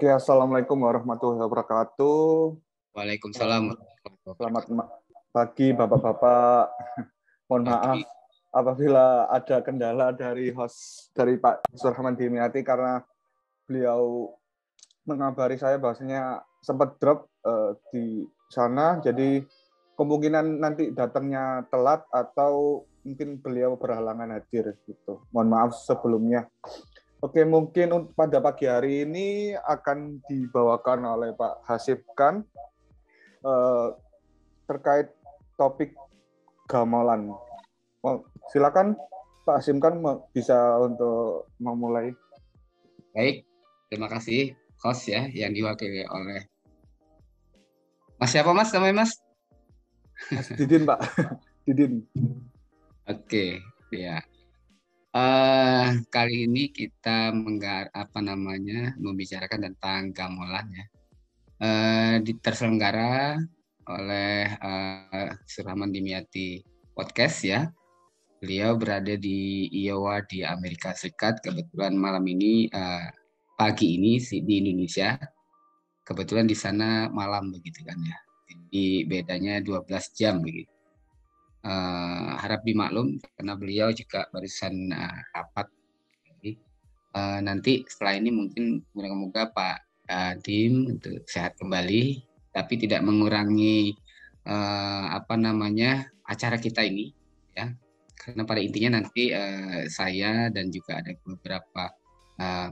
Oke, assalamualaikum warahmatullahi wabarakatuh. Waalaikumsalam Selamat warahmatullahi pagi, bapak-bapak. Mohon maaf wabarakatuh. apabila ada kendala dari host dari Pak Surahman Dimiati karena beliau mengabari saya bahwasanya sempat drop di sana, jadi kemungkinan nanti datangnya telat atau mungkin beliau berhalangan hadir gitu. Mohon maaf sebelumnya. Oke, mungkin pada pagi hari ini akan dibawakan oleh Pak Hasibkan terkait topik gamelan. Silakan Pak Hasibkan bisa untuk memulai. Baik, terima kasih host ya yang diwakili oleh Mas siapa Mas namanya Mas? Mas Didin, Pak. Didin. Oke, ya. Kali ini kita membicarakan tentang gamelan ya. Terselenggara oleh Surahman Dimiati Podcast ya. Beliau berada di Iowa di Amerika Serikat. Kebetulan malam ini pagi ini di Indonesia. Kebetulan di sana malam begitu kan ya. Jadi bedanya 12 jam begitu. Harap dimaklum karena beliau juga barusan rapat. Jadi, nanti setelah ini mungkin moga-moga Pak Dim untuk sehat kembali, tapi tidak mengurangi acara kita ini ya. Karena pada intinya nanti saya dan juga ada beberapa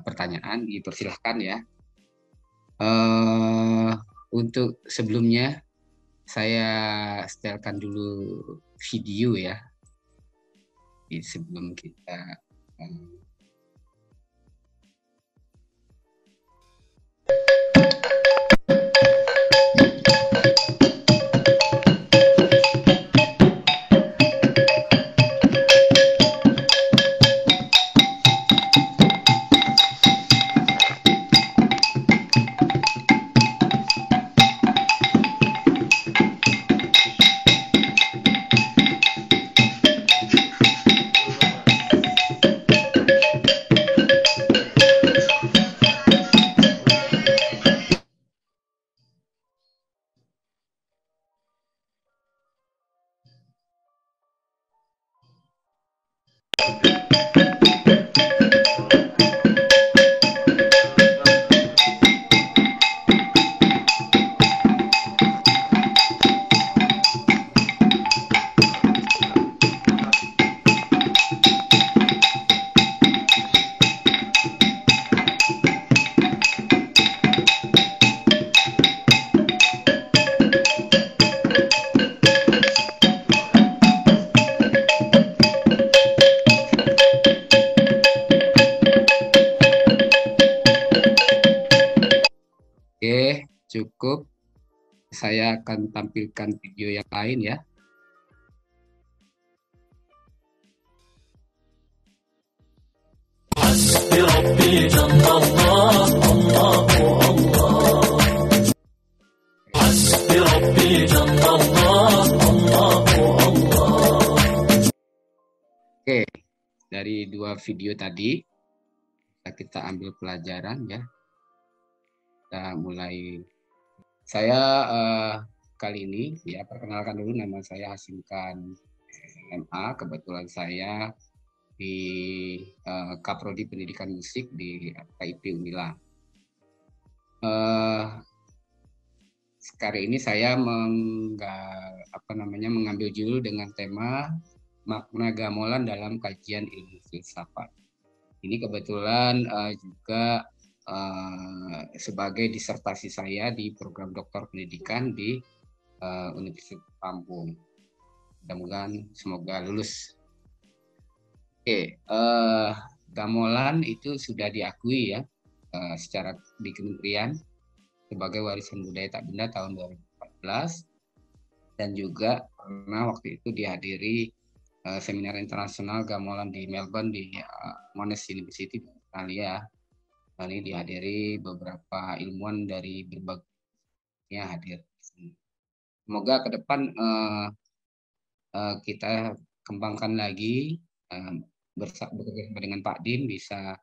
pertanyaan, dipersilahkan ya. Untuk sebelumnya saya setelkan dulu video ya sebelum kita cukup. Saya akan tampilkan video yang lain ya. Oke, dari dua video tadi kita ambil pelajaran ya. Kita mulai. Saya kali ini ya perkenalkan dulu, nama saya Hasimkan MA. Kebetulan saya di Kaprodi Pendidikan Musik di KIP Unila. Sekarang ini saya mengambil judul dengan tema makna gamelan dalam kajian ilmu filsafat. Ini kebetulan juga sebagai disertasi saya di program doktor pendidikan di Universitas Lampung. Mudah-mudahan semoga lulus. Oke, gamelan itu sudah diakui ya secara di kementerian sebagai warisan budaya tak benda tahun 2014, dan juga pernah waktu itu dihadiri seminar internasional gamelan di Melbourne di Monash University di Australia. Ini dihadiri beberapa ilmuwan dari berbagai hadir. Semoga ke depan kita kembangkan lagi bekerja dengan Pak Dim bisa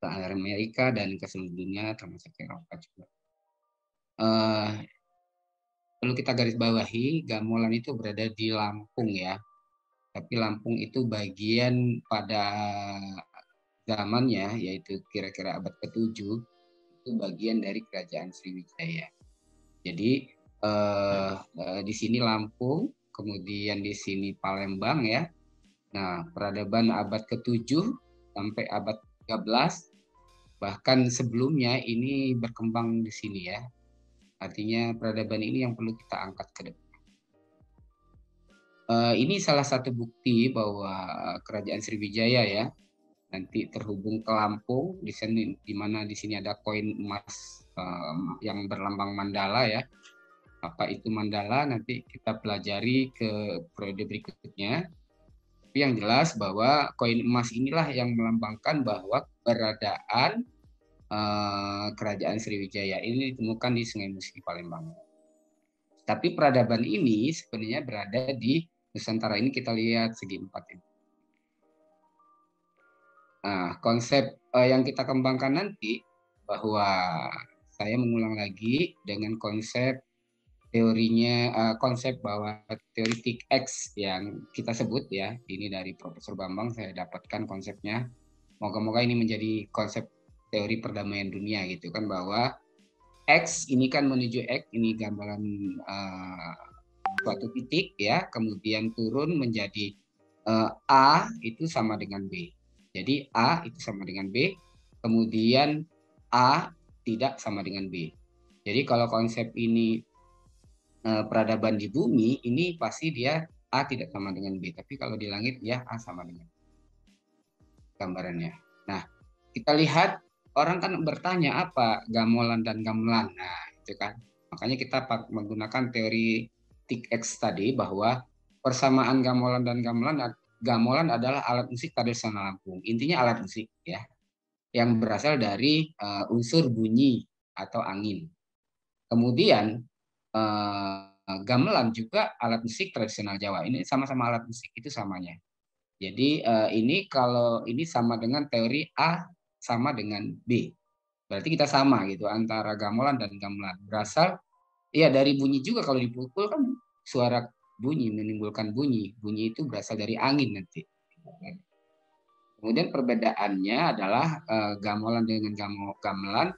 ke Amerika dan ke seluruh dunia termasuk Eropa juga. Perlu kita garis bawahi, gamelan itu berada di Lampung ya. Tapi Lampung itu bagian pada zamannya, yaitu kira-kira abad ke-7, itu bagian dari Kerajaan Sriwijaya. Jadi di sini Lampung, kemudian di sini Palembang ya. Nah, peradaban abad ke-7 sampai abad 13, bahkan sebelumnya ini berkembang di sini ya. Artinya peradaban ini yang perlu kita angkat ke depan. Ini salah satu bukti bahwa Kerajaan Sriwijaya ya nanti terhubung ke Lampung, di sini di mana di sini ada koin emas yang berlambang mandala ya. Apa itu mandala nanti kita pelajari ke periode berikutnya. Tapi yang jelas bahwa koin emas inilah yang melambangkan bahwa keberadaan Kerajaan Sriwijaya ini ditemukan di Sungai Musi Palembang. Tapi peradaban ini sebenarnya berada di Nusantara ini, kita lihat segi empat ini. Nah, konsep yang kita kembangkan nanti bahwa saya mengulang lagi dengan konsep teorinya, konsep bahwa teori TIC-X yang kita sebut ya, ini dari Profesor Bambang saya dapatkan konsepnya. Moga-moga ini menjadi konsep teori perdamaian dunia gitu kan, bahwa X ini kan menuju X, ini gambaran suatu titik ya, kemudian turun menjadi A itu sama dengan B. Jadi A itu sama dengan B, kemudian A tidak sama dengan B. Jadi kalau konsep ini peradaban di bumi, ini pasti dia A tidak sama dengan B. Tapi kalau di langit ya A sama dengan B. Gambarannya. Nah, kita lihat orang kan bertanya apa gamelan dan gamelan. Nah, itu kan. Makanya kita menggunakan teori TIC-X tadi bahwa persamaan gamelan dan gamelan adalah alat musik tradisional Lampung. Intinya alat musik ya, yang berasal dari unsur bunyi atau angin. Kemudian gamelan juga alat musik tradisional Jawa. Ini sama-sama alat musik, itu samanya. Jadi ini kalau ini sama dengan teori A sama dengan B. Berarti kita sama gitu antara gamelan dan gamelan. Berasal ya dari bunyi juga, kalau dipukul kan suara bunyi, menimbulkan bunyi. Bunyi itu berasal dari angin nanti. Kemudian perbedaannya adalah gamelan dengan gamelan.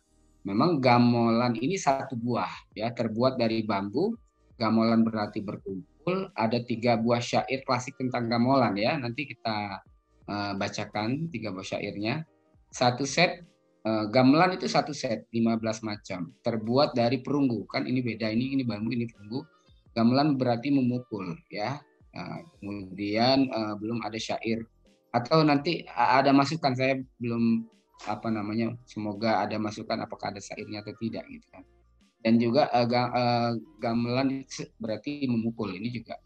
Memang gamelan ini satu buah ya, terbuat dari bambu. Gamelan berarti berkumpul. Ada 3 buah syair klasik tentang gamelan ya. Nanti kita bacakan 3 buah syairnya. Satu set gamelan itu satu set 15 macam. Terbuat dari perunggu. Kan ini beda, ini bambu, ini perunggu. Gamelan berarti memukul ya. Kemudian belum ada syair, atau nanti ada masukan, saya belum semoga ada masukan apakah ada syairnya atau tidak gitu kan. Dan juga gamelan berarti memukul, ini juga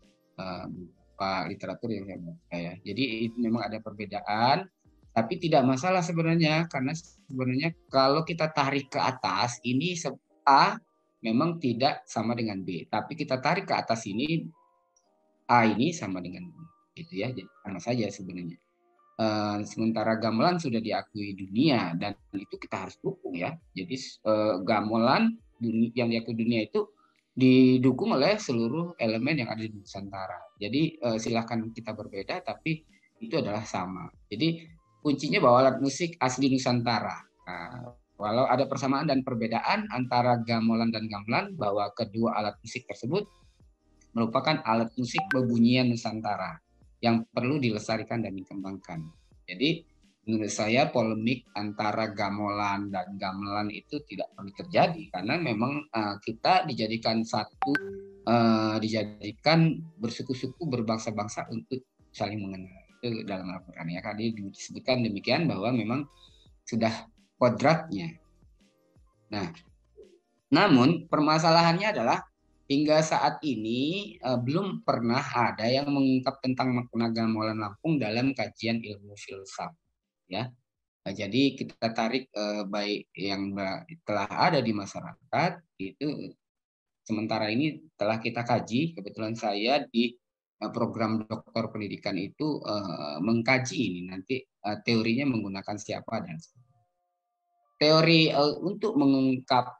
literatur yang saya baca ya. Jadi memang ada perbedaan, tapi tidak masalah sebenarnya, karena sebenarnya kalau kita tarik ke atas ini A memang tidak sama dengan B, tapi kita tarik ke atas ini A ini sama dengan B gitu ya, jadi sama saja sebenarnya. Sementara gamelan sudah diakui dunia dan itu kita harus dukung ya. Jadi gamelan yang diakui dunia itu didukung oleh seluruh elemen yang ada di Nusantara. Jadi silahkan kita berbeda tapi itu adalah sama. Jadi kuncinya bahwa alat musik asli Nusantara. Nah, walau ada persamaan dan perbedaan antara gamelan dan gamelan, bahwa kedua alat musik tersebut merupakan alat musik bebunyian Nusantara yang perlu dilestarikan dan dikembangkan. Jadi menurut saya polemik antara gamelan dan gamelan itu tidak perlu terjadi, karena memang kita dijadikan satu, dijadikan bersuku-suku, berbangsa-bangsa untuk saling mengenal. Itu dalam Al-Quran ya, tadi disebutkan demikian bahwa memang sudah kodratnya. Nah, namun permasalahannya adalah hingga saat ini belum pernah ada yang mengungkap tentang makna gamelan Lampung dalam kajian ilmu filsafat ya. Jadi kita tarik baik yang telah ada di masyarakat itu sementara ini telah kita kaji. Kebetulan saya di program doktor pendidikan itu mengkaji ini nanti teorinya menggunakan siapa dan sebagainya. teori untuk mengungkap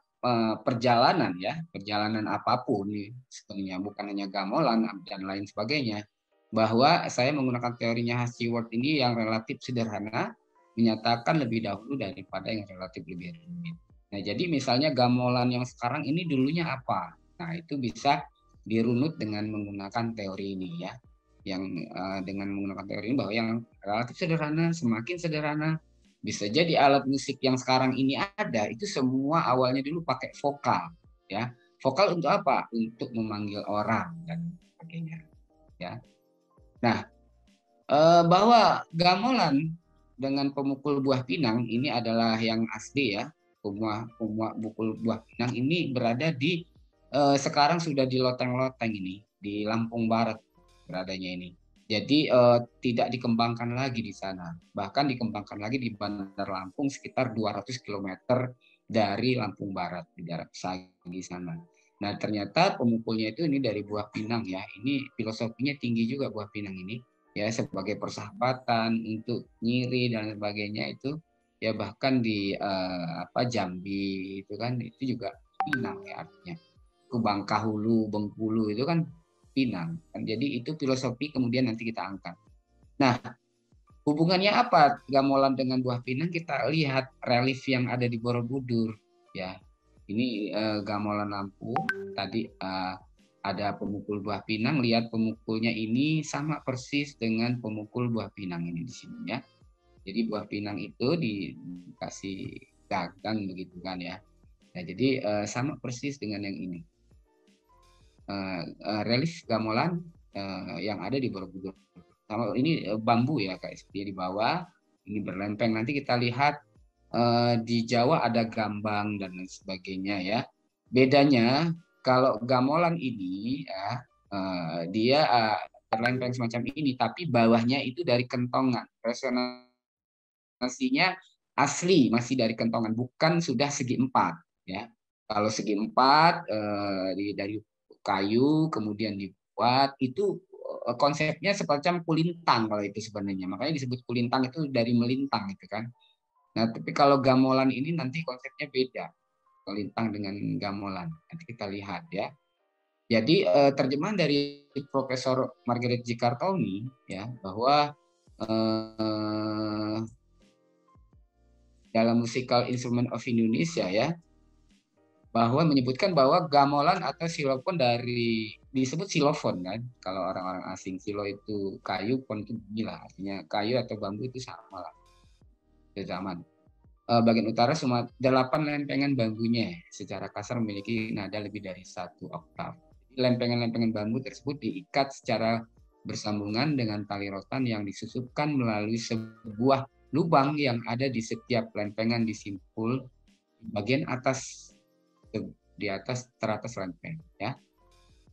perjalanan ya, perjalanan apapun sebenarnya bukan hanya gamelan dan lain sebagainya, bahwa saya menggunakan teorinya Stewart ini yang relatif sederhana, menyatakan lebih dahulu daripada yang relatif lebih rumit. Nah, jadi misalnya gamelan yang sekarang ini dulunya apa? Nah, itu bisa dirunut dengan menggunakan teori ini ya. Yang dengan menggunakan teori ini bahwa yang relatif sederhana, semakin sederhana, bisa jadi alat musik yang sekarang ini ada itu semua awalnya dulu pakai vokal ya. Vokal untuk apa? Untuk memanggil orang dan sebagainya ya. Nah, bahwa gamelan dengan pemukul buah pinang ini adalah yang asli ya. Pemukul buah pinang ini berada di sekarang sudah di loteng-loteng ini di Lampung Barat beradanya ini. Jadi tidak dikembangkan lagi di sana. Bahkan dikembangkan lagi di Bandar Lampung sekitar 200 km dari Lampung Barat di daerah Sagi sana. Nah, ternyata pemukulnya itu ini dari buah pinang ya. Ini filosofinya tinggi juga buah pinang ini ya, sebagai persahabatan untuk nyiri dan sebagainya itu ya, bahkan di Jambi itu kan itu juga pinang ya artinya. Ke Bangkahulu, Bengkulu itu kan pinang. Jadi itu filosofi kemudian nanti kita angkat. Nah, hubungannya apa gamelan dengan buah pinang? Kita lihat relief yang ada di Borobudur ya. Ini gamelan Lampung tadi ada pemukul buah pinang, lihat pemukulnya ini sama persis dengan pemukul buah pinang ini di sini ya. Jadi buah pinang itu dikasih gagang begitu kan ya. Nah, jadi sama persis dengan yang ini. Relief gamelan yang ada di Borobudur. Sama ini bambu ya kayak seperti di bawah, ini berlempeng. Nanti kita lihat di Jawa ada gambang dan lain sebagainya ya. Bedanya kalau gamelan ini ya dia berlempeng semacam ini, tapi bawahnya itu dari kentongan. Resonansinya asli masih dari kentongan, bukan sudah segi empat ya. Kalau segi empat dari kayu kemudian dibuat itu konsepnya semacam kulintang kalau itu sebenarnya, makanya disebut kulintang itu dari melintang gitu kan. Nah, tapi kalau gamelan ini nanti konsepnya beda, kulintang dengan gamelan nanti kita lihat ya. Jadi terjemahan dari Profesor Margaret J. Kartoni ya, bahwa dalam Musical Instrument of Indonesia ya, bahwa menyebutkan bahwa gamelan atau xilofon dari disebut xilofon kan, kalau orang-orang asing. Silo itu kayu, pon itu gila, artinya kayu atau bambu itu sama lah zaman. Bagian utara cuma 8 lempengan bambunya secara kasar memiliki nada lebih dari 1 oktav. Lempengan-lempengan bambu tersebut diikat secara bersambungan dengan tali rotan yang disusupkan melalui sebuah lubang yang ada di setiap lempengan di simpul bagian atas, di atas teratas lempeng ya.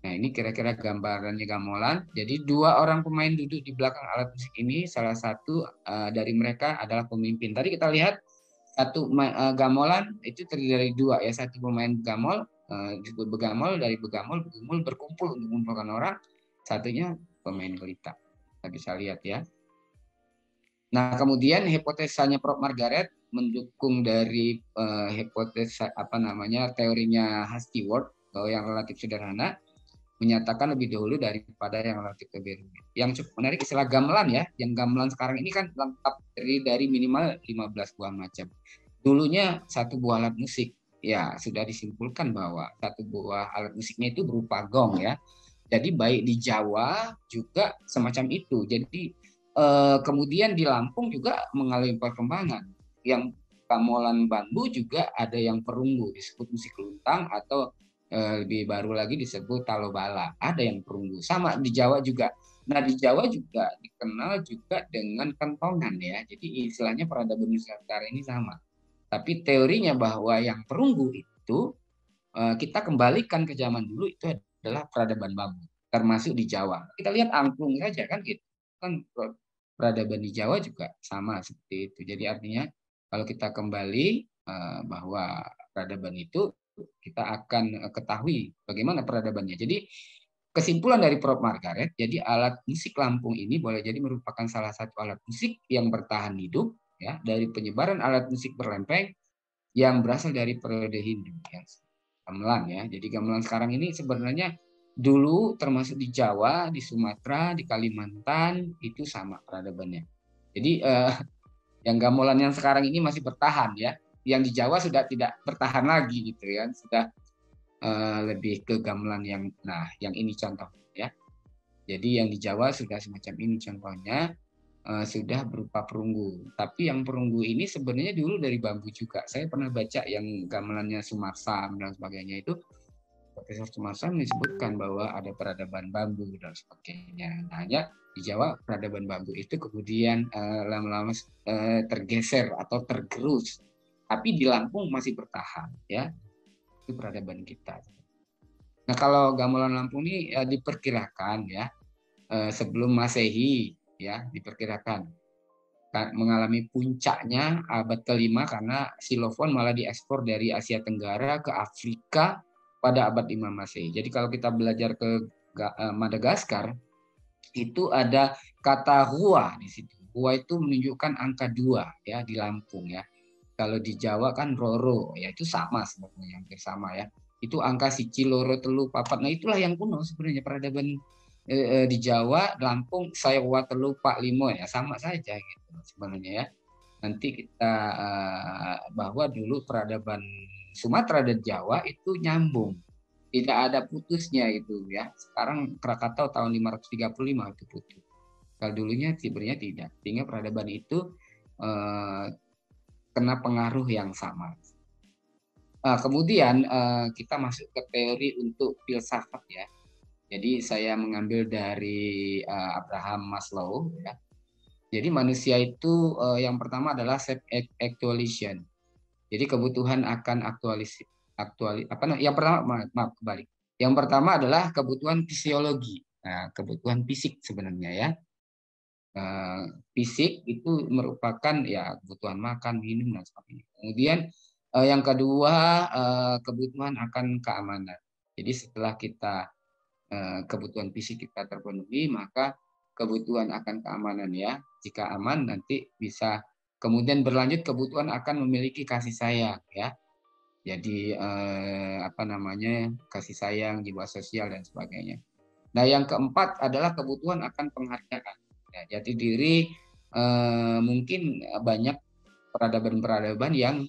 Nah, ini kira-kira gambarannya gamelan. Jadi 2 orang pemain duduk di belakang alat musik ini, salah satu dari mereka adalah pemimpin. Tadi kita lihat satu gamelan itu terdiri dari 2 ya, satu pemain begamol disebut begamol, dari begamol berkumpul untuk mengumpulkan orang, satunya pemain gelita. Kita bisa lihat ya. Nah, kemudian hipotesanya Prof. Margaret mendukung dari hipotesa teorinya Stewart bahwa yang relatif sederhana menyatakan lebih dahulu daripada yang relatif lebih rumit. Yang cukup menarik istilah gamelan ya, yang gamelan sekarang ini kan lengkap dari minimal 15 buah macam. Dulunya 1 buah alat musik, ya sudah disimpulkan bahwa 1 buah alat musiknya itu berupa gong ya. Jadi baik di Jawa juga semacam itu. Jadi kemudian di Lampung juga mengalami perkembangan. Yang gamelan bambu juga ada yang perunggu, disebut musik luntang, atau lebih baru lagi disebut talobala. Ada yang perunggu. Sama di Jawa juga. Nah, di Jawa juga dikenal juga dengan kentongan ya. Jadi istilahnya peradaban Nusantara ini sama. Tapi teorinya bahwa yang perunggu itu kita kembalikan ke zaman dulu itu adalah peradaban bambu, termasuk di Jawa. Kita lihat angklung saja kan gitu. Kan peradaban di Jawa juga sama seperti itu. Jadi artinya kalau kita kembali bahwa peradaban itu kita akan ketahui bagaimana peradabannya. Jadi kesimpulan dari Prof. Margaret, jadi alat musik Lampung ini boleh jadi merupakan salah satu alat musik yang bertahan hidup ya dari penyebaran alat musik berlempeng yang berasal dari periode Hindu ya. Gamelan ya. Jadi gamelan sekarang ini sebenarnya dulu termasuk di Jawa, di Sumatera, di Kalimantan itu sama peradabannya. Jadi yang gamelan yang sekarang ini masih bertahan ya. Yang di Jawa sudah tidak bertahan lagi gitu ya. Sudah lebih ke gamelan yang ini contoh ya. Jadi yang di Jawa sudah semacam ini contohnya. Sudah berupa perunggu. Tapi yang perunggu ini sebenarnya dulu dari bambu juga. Saya pernah baca yang gamelannya Sumarsam dan sebagainya itu, Profesor Sumarsam disebutkan bahwa ada peradaban bambu dan sebagainya. Nah, hanya di Jawa peradaban bambu itu kemudian lama-lama tergeser atau tergerus. Tapi di Lampung masih bertahan, ya. Itu peradaban kita. Nah, kalau gamelan Lampung ini diperkirakan ya sebelum Masehi ya diperkirakan mengalami puncaknya abad kelima karena xilofon malah diekspor dari Asia Tenggara ke Afrika pada abad 5 Masehi. Jadi kalau kita belajar ke Madagaskar itu ada kata hua di situ. Hua itu menunjukkan angka 2 ya di Lampung ya. Kalau di Jawa kan roro ya itu sama sebenarnya hampir sama ya. Itu angka siji loro telu papat. Nah itulah yang kuno sebenarnya peradaban di Jawa, Lampung, saya telu pak limo ya sama saja gitu sebenarnya ya. Nanti kita bahwa dulu peradaban Sumatera dan Jawa itu nyambung, tidak ada putusnya itu ya. Sekarang Krakatau tahun 535 itu putus. Kalau dulunya sebenarnya tidak, sehingga peradaban itu kena pengaruh yang sama. Kemudian kita masuk ke teori untuk filsafat ya. Jadi saya mengambil dari Abraham Maslow ya. Jadi manusia itu yang pertama adalah self actualization. Jadi kebutuhan akan yang pertama maaf kembali. Yang pertama adalah kebutuhan fisiologi. Nah, kebutuhan fisik sebenarnya ya. Fisik itu merupakan ya kebutuhan makan, minum dan sebagainya. Kemudian yang kedua kebutuhan akan keamanan. Jadi setelah kita kebutuhan fisik kita terpenuhi, maka kebutuhan akan keamanan ya. Jika aman nanti bisa kemudian berlanjut kebutuhan akan memiliki kasih sayang ya. Jadi kasih sayang, jiwa sosial dan sebagainya. Nah, yang keempat adalah kebutuhan akan penghargaan. Ya, jati diri mungkin banyak peradaban-peradaban yang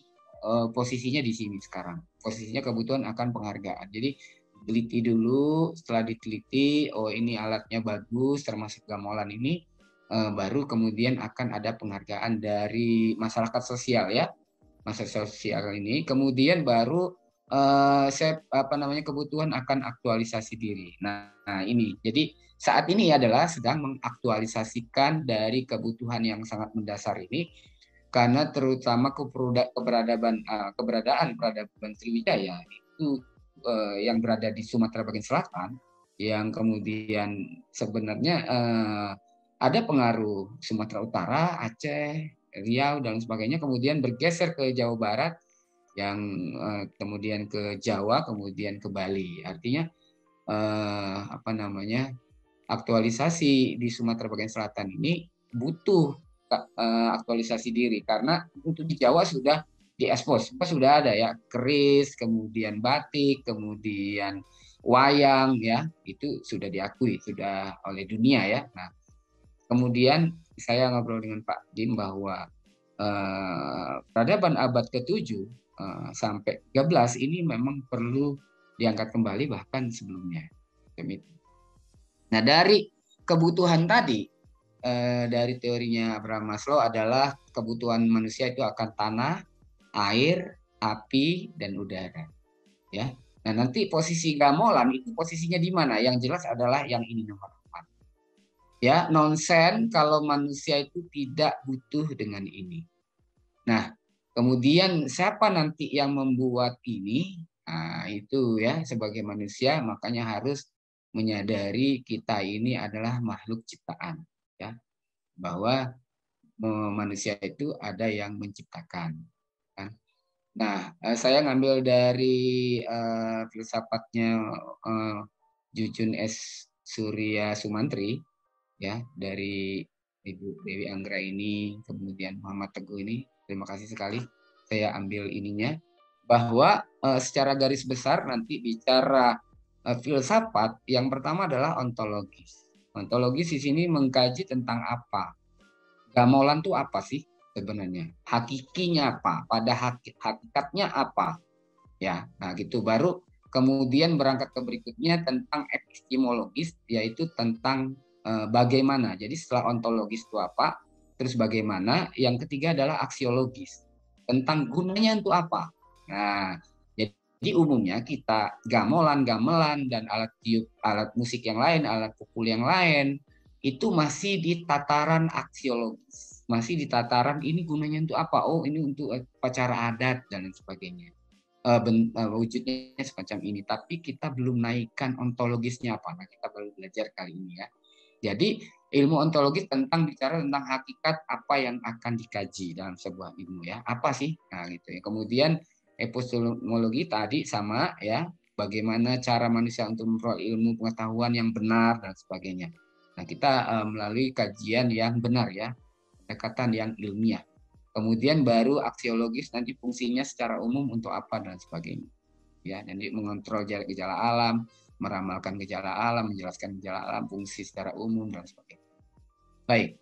posisinya di sini sekarang. Posisinya kebutuhan akan penghargaan. Jadi teliti dulu, setelah diteliti, oh ini alatnya bagus, termasuk gamelan ini, baru kemudian akan ada penghargaan dari masyarakat sosial ya, masyarakat sosial ini, kemudian baru kebutuhan akan aktualisasi diri. Nah ini, jadi saat ini adalah sedang mengaktualisasikan dari kebutuhan yang sangat mendasar ini, karena terutama keberadaan peradaban Sriwijaya itu yang berada di Sumatera bagian selatan yang kemudian sebenarnya ada pengaruh Sumatera Utara, Aceh, Riau dan sebagainya, kemudian bergeser ke Jawa Barat, yang kemudian ke Jawa, kemudian ke Bali. Artinya aktualisasi di Sumatera bagian selatan ini butuh aktualisasi diri karena untuk di Jawa sudah diekspos, sudah ada ya keris, kemudian batik, kemudian wayang ya, itu sudah diakui sudah oleh dunia ya. Nah, kemudian saya ngobrol dengan Pak Dim bahwa peradaban abad ke-7 sampai 13 ini memang perlu diangkat kembali bahkan sebelumnya. Nah, dari kebutuhan tadi dari teorinya Abraham Maslow adalah kebutuhan manusia itu akan tanah, air, api, dan udara. Ya. Nah, nanti posisi gamelan itu posisinya di mana? Yang jelas adalah yang ini nomor 4. Ya, nonsen kalau manusia itu tidak butuh dengan ini. Nah, kemudian siapa nanti yang membuat ini? Nah, itu ya sebagai manusia makanya harus menyadari kita ini adalah makhluk ciptaan ya, bahwa manusia itu ada yang menciptakan kan. Nah, saya ngambil dari filsafatnya Jujun S. Surya Sumantri ya, dari Ibu Dewi Anggra ini, kemudian Muhammad Teguh ini. Terima kasih sekali. saya ambil ininya, bahwa secara garis besar nanti bicara filsafat, yang pertama adalah ontologis. Ontologis di sini mengkaji tentang apa. Gamolan itu apa sih sebenarnya? Hakikinya apa? Pada hakikatnya apa? Ya, nah gitu. Baru kemudian berangkat ke berikutnya tentang epistemologis, yaitu tentang bagaimana. Jadi setelah ontologis itu apa, terus bagaimana. Yang ketiga adalah aksiologis, tentang gunanya itu apa. Nah, jadi umumnya kita gamelan dan alat tiup, alat musik yang lain, alat pukul yang lain, itu masih di tataran aksiologis, masih di tataran ini gunanya untuk apa? Oh, ini untuk upacara adat dan lain sebagainya. Wujudnya semacam ini, tapi kita belum naikkan ontologisnya apa. Nah, kita baru belajar kali ini ya. Jadi ilmu ontologis tentang bicara tentang hakikat apa yang akan dikaji dalam sebuah ilmu ya. Apa sih? Nah, gitu ya. Kemudian epistemologi tadi sama ya, bagaimana cara manusia untuk memperoleh ilmu pengetahuan yang benar dan sebagainya. Nah, kita melalui kajian yang benar ya, pendekatan yang ilmiah. Kemudian baru aksiologis nanti fungsinya secara umum untuk apa dan sebagainya. Ya, jadi mengontrol gejala alam, meramalkan gejala alam, menjelaskan gejala alam, fungsi secara umum dan sebagainya. Baik.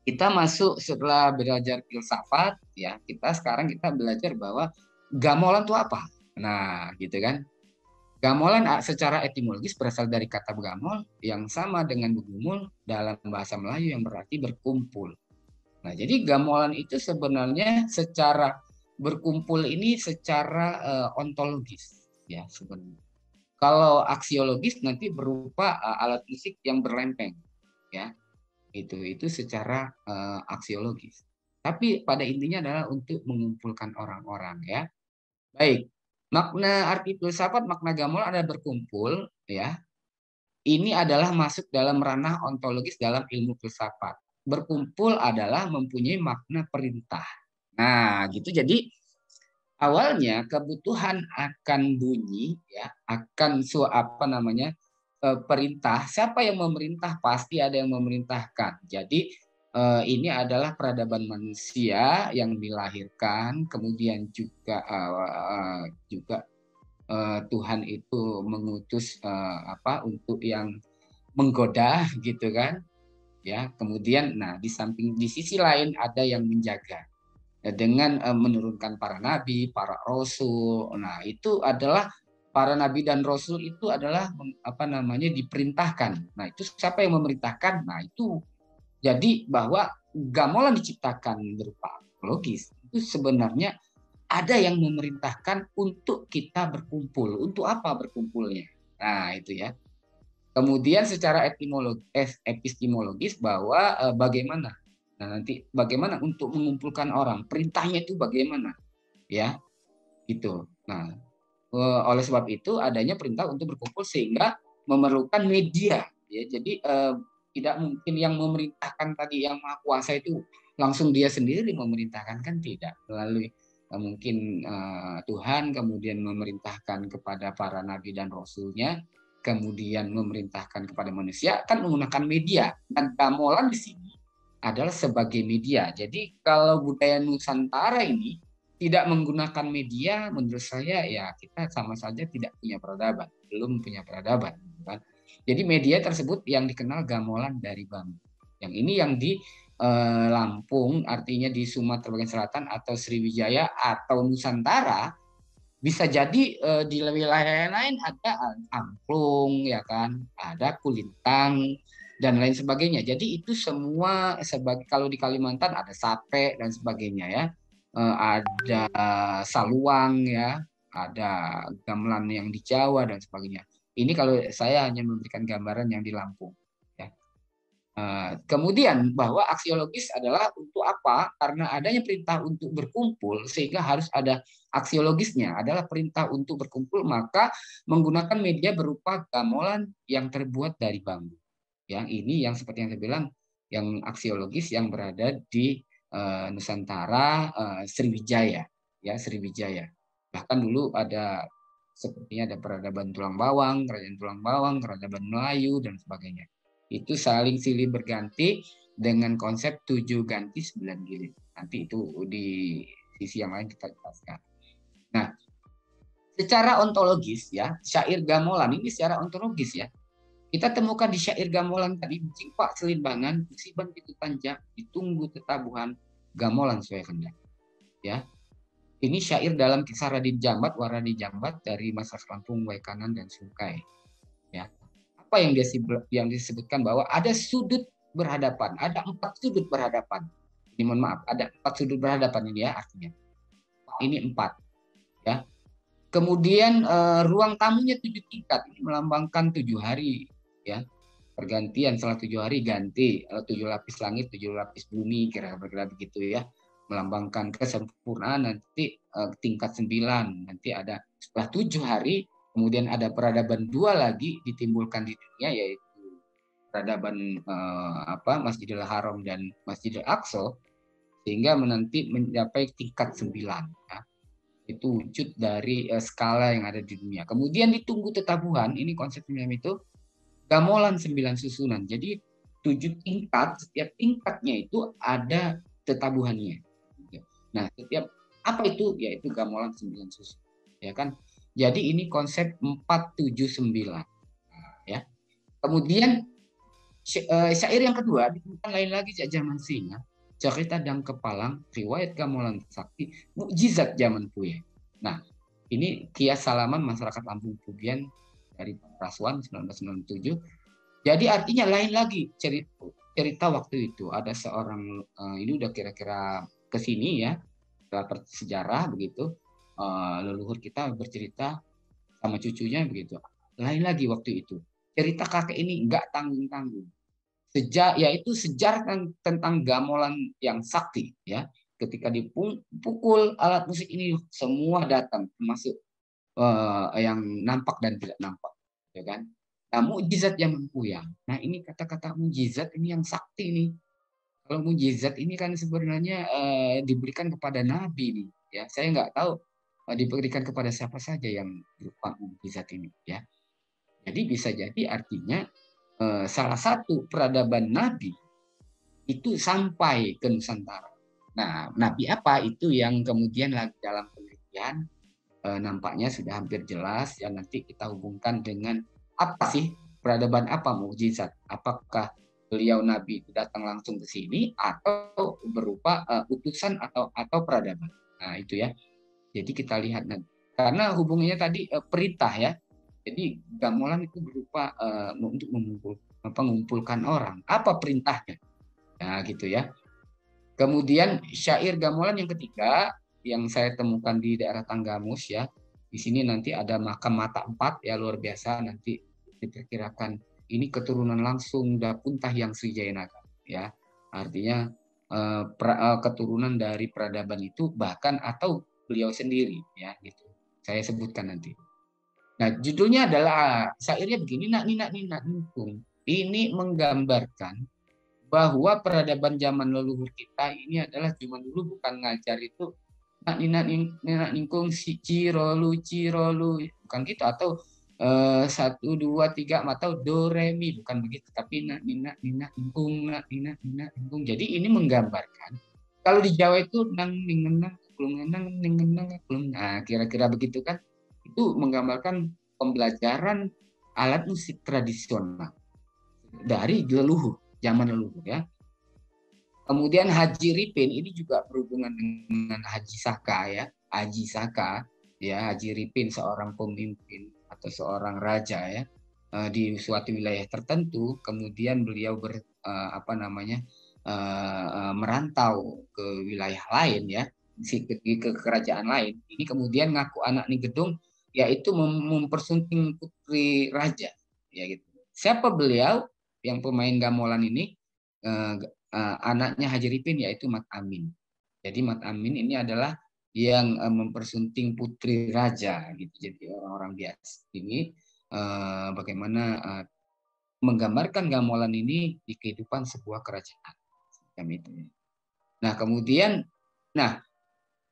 Kita masuk setelah belajar filsafat ya, sekarang kita belajar bahwa gamelan itu apa? Nah, gitu kan. Gamelan secara etimologis berasal dari kata gamol yang sama dengan begumul dalam bahasa Melayu yang berarti berkumpul. Nah, jadi gamelan itu sebenarnya secara berkumpul ini secara ontologis ya sebenarnya. Kalau aksiologis nanti berupa alat musik yang berlempeng ya. Itu secara aksiologis. Tapi pada intinya adalah untuk mengumpulkan orang-orang ya. Baik. Makna arti filsafat, makna gamelan adalah berkumpul ya. Ini adalah masuk dalam ranah ontologis dalam ilmu filsafat. Berkumpul adalah mempunyai makna perintah. Nah, gitu. Jadi awalnya kebutuhan akan bunyi ya, akan perintah. Siapa yang memerintah? Pasti ada yang memerintahkan. Jadi ini adalah peradaban manusia yang dilahirkan, kemudian juga Tuhan itu mengutus untuk yang menggoda gitu kan ya. Kemudian di sisi lain ada yang menjaga dengan menurunkan para nabi, para rasul. Nah, itu adalah para nabi dan rasul itu adalah diperintahkan. Nah, itu siapa yang memerintahkan? Nah, itu jadi bahwa gamelan diciptakan berupa logis. Itu sebenarnya ada yang memerintahkan untuk kita berkumpul. Untuk apa berkumpulnya? Nah, itu ya. Kemudian secara epistemologis bahwa bagaimana? Nah, nanti bagaimana untuk mengumpulkan orang? Perintahnya itu bagaimana? Ya, gitu. Nah, oleh sebab itu adanya perintah untuk berkumpul sehingga memerlukan media. Ya, jadi tidak mungkin yang memerintahkan tadi yang maha kuasa itu langsung dia sendiri memerintahkan, kan tidak, melalui mungkin Tuhan kemudian memerintahkan kepada para nabi dan rasulnya, kemudian memerintahkan kepada manusia, kan menggunakan media. Dan gamelan di sini adalah sebagai media. Jadi kalau budaya Nusantara ini tidak menggunakan media, menurut saya ya kita sama saja tidak punya peradaban, belum punya peradaban. Kan? Jadi media tersebut yang dikenal gamelan dari bambu. Yang ini yang di Lampung, artinya di Sumatera bagian selatan atau Sriwijaya atau Nusantara, bisa jadi di wilayah lain ada angklung ya kan, ada kulintang dan lain sebagainya. Jadi itu semua sebagai, kalau di Kalimantan ada sape dan sebagainya ya. Ada saluang ya, ada gamelan yang di Jawa dan sebagainya. Ini kalau saya hanya memberikan gambaran yang di Lampung. Ya. Kemudian bahwa aksiologis adalah untuk apa? Karena adanya perintah untuk berkumpul sehingga harus ada aksiologisnya, adalah perintah untuk berkumpul, maka menggunakan media berupa gamelan yang terbuat dari bambu. Yang ini yang seperti yang saya bilang, yang aksiologis yang berada di Nusantara, Sriwijaya, ya Sriwijaya. Bahkan dulu sepertinya ada peradaban tulang bawang, kerajaan tulang bawang, peradaban Melayu dan sebagainya. Itu saling silih berganti dengan konsep 7 ganti 9 jilid. Nanti itu di sisi yang lain kita jelaskan. Nah, secara ontologis ya, syair gamelan ini secara ontologis ya, kita temukan di syair gamelan tadi, cingpak selimbangan, musiban pitu tanjak, ditunggu tetabuhan, gamelan sesuai kendak. Ya, ini syair dalam kisah Raden Jambat, Waradi Jambat dari Masyarakat Lampung, Waikanan dan Sungkai. Ya, apa yang disebutkan bahwa ada sudut berhadapan, ada 4 sudut berhadapan. Ini mohon maaf, ada 4 sudut berhadapan ini ya artinya. Ini 4 ya. Kemudian ruang tamunya 7 tingkat, ini melambangkan 7 hari ya. Pergantian setelah 7 hari ganti 7 lapis langit, 7 lapis bumi, kira-kira begitu ya. Melambangkan kesempurnaan nanti tingkat 9. Nanti ada setelah 7 hari kemudian ada peradaban 2 lagi ditimbulkan di dunia, yaitu peradaban Masjidil Haram dan Masjidil Aqsa, sehingga nanti mencapai tingkat 9 ya. Itu wujud dari skala yang ada di dunia. Kemudian ditunggu tetabuhan, ini konsepnya itu gamelan 9 susunan. Jadi 7 tingkat, setiap tingkatnya itu ada tetabuhannya. Nah, setiap apa itu? Yaitu gamelan 9 susunan. Ya kan? Jadi ini konsep 479. Ya. Kemudian syair yang kedua ditemukan lain lagi sejak zaman Singa. Cerita dan Kepalang, riwayat gamelan sakti, mukjizat zaman Puye. Nah, ini kias salaman masyarakat Lampung Pugian dari Rasuan 1997. Jadi artinya lain lagi cerita waktu itu. Ada seorang ini udah kira-kira ke sini ya, sejarah begitu. Leluhur kita bercerita sama cucunya begitu. Lain lagi waktu itu. Cerita kakek ini enggak tanggung-tanggung. Yaitu sejarah tentang gamelan yang sakti ya. Ketika dipukul alat musik ini semua datang, termasuk yang nampak dan tidak nampak, ya kan? Nah, mukjizat yang mempuyang. Nah, ini kata-kata mukjizat ini yang sakti nih. Kalau mukjizat ini kan sebenarnya diberikan kepada nabi nih, ya. Saya nggak tahu diberikan kepada siapa saja yang berupa mukjizat ini, ya. Jadi bisa jadi artinya salah satu peradaban nabi itu sampai ke Nusantara. Nah, nabi apa itu yang kemudian lagi dalam penelitian nampaknya sudah hampir jelas ya, nanti kita hubungkan dengan apa sih peradaban apa mukjizat? Apakah beliau nabi itu datang langsung ke sini atau berupa utusan atau peradaban? Nah, itu ya. Jadi kita lihat nanti. Karena hubungannya tadi perintah ya. Jadi gamelan itu berupa untuk mengumpulkan orang. Apa perintahnya? Nah, gitu ya. Kemudian syair gamelan yang ketiga yang saya temukan di daerah Tanggamus ya. Di sini nanti ada makam mata 4 ya, luar biasa, nanti diperkirakan ini keturunan langsung Dapuntah yang Sriwijayanaga ya. Artinya keturunan dari peradaban itu bahkan atau beliau sendiri ya gitu. Saya sebutkan nanti. Nah, judulnya adalah syairnya begini, nak ningkung. Ini menggambarkan bahwa peradaban zaman leluhur kita ini adalah zaman dulu bukan ngajar itu nak ningkung si cirolu bukan gitu, atau 1 2 3 atau do re mi, bukan begitu, tapi nak ningkung. Jadi ini menggambarkan kalau di Jawa itu nang ningenang kulung. Nah, kira-kira begitu kan. Itu menggambarkan pembelajaran alat musik tradisional dari leluhur, zaman leluhur ya. Kemudian Haji Ripin ini juga berhubungan dengan Haji Saka ya. Haji Saka ya, Haji Ripin seorang pemimpin atau seorang raja ya di suatu wilayah tertentu, kemudian beliau merantau ke wilayah lain ya, ke kerajaan lain. Ini kemudian ngaku anak nih gedung, yaitu mempersunting putri raja ya gitu. Siapa beliau yang pemain gamelan ini? Anaknya Haji Ripin yaitu Mat Amin. Jadi Mat Amin ini adalah yang mempersunting putri raja gitu. Jadi orang-orang biasa ini bagaimana menggambarkan gamelan ini di kehidupan sebuah kerajaan. Nah, kemudian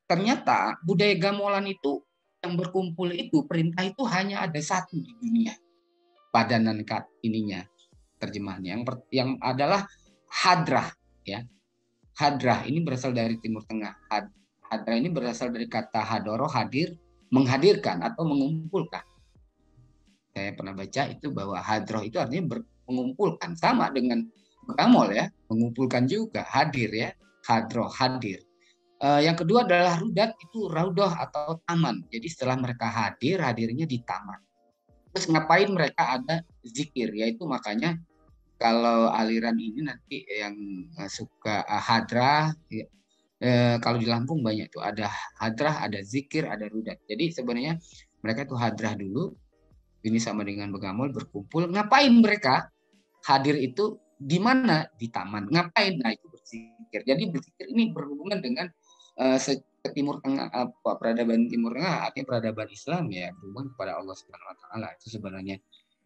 ternyata budaya gamelan itu yang berkumpul itu, perintah itu hanya ada satu di dunia. Padanan ininya terjemahannya yang adalah hadrah ya. Hadrah ini berasal dari Timur Tengah. Hadra ini berasal dari kata hadoro, hadir, menghadirkan atau mengumpulkan. Saya pernah baca itu bahwa hadroh itu artinya mengumpulkan, sama dengan begamol ya, mengumpulkan juga, hadir ya, hadroh, hadir. Yang kedua adalah rudat, itu raudoh atau taman. Jadi setelah mereka hadir, hadirnya di taman. Terus ngapain mereka ada zikir, yaitu makanya kalau aliran ini nanti yang suka hadrah, kalau di Lampung banyak tuh, ada hadrah, ada zikir, ada rudat. Jadi sebenarnya mereka tuh hadrah dulu, ini sama dengan begamol, berkumpul. Ngapain mereka hadir itu di mana? Di taman. Ngapain? Nah itu berzikir. Jadi berzikir ini berhubungan dengan Timur Tengah, peradaban Timur Tengah, artinya peradaban Islam ya, berhubungan kepada Allah Subhanahu Wa Taala. Itu sebenarnya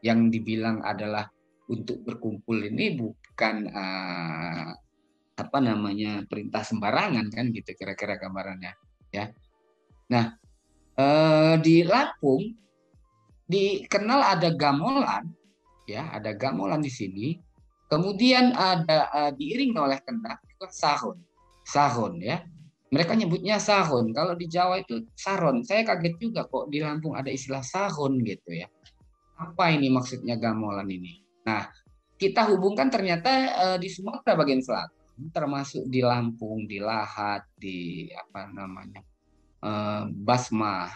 yang dibilang adalah untuk berkumpul ini bukan apa namanya perintah sembarangan kan gitu kira-kira gambarannya ya. Nah di Lampung dikenal ada gamolan ya, ada gamolan di sini. Kemudian ada diiring oleh kendak juga sahun. Sahun ya. Mereka nyebutnya sahun. Kalau di Jawa itu saron. Saya kaget juga kok di Lampung ada istilah sahun gitu ya. Apa ini maksudnya gamolan ini? Nah, kita hubungkan ternyata di Sumatera bagian selatan, termasuk di Lampung, di Lahat, di apa namanya Basmah,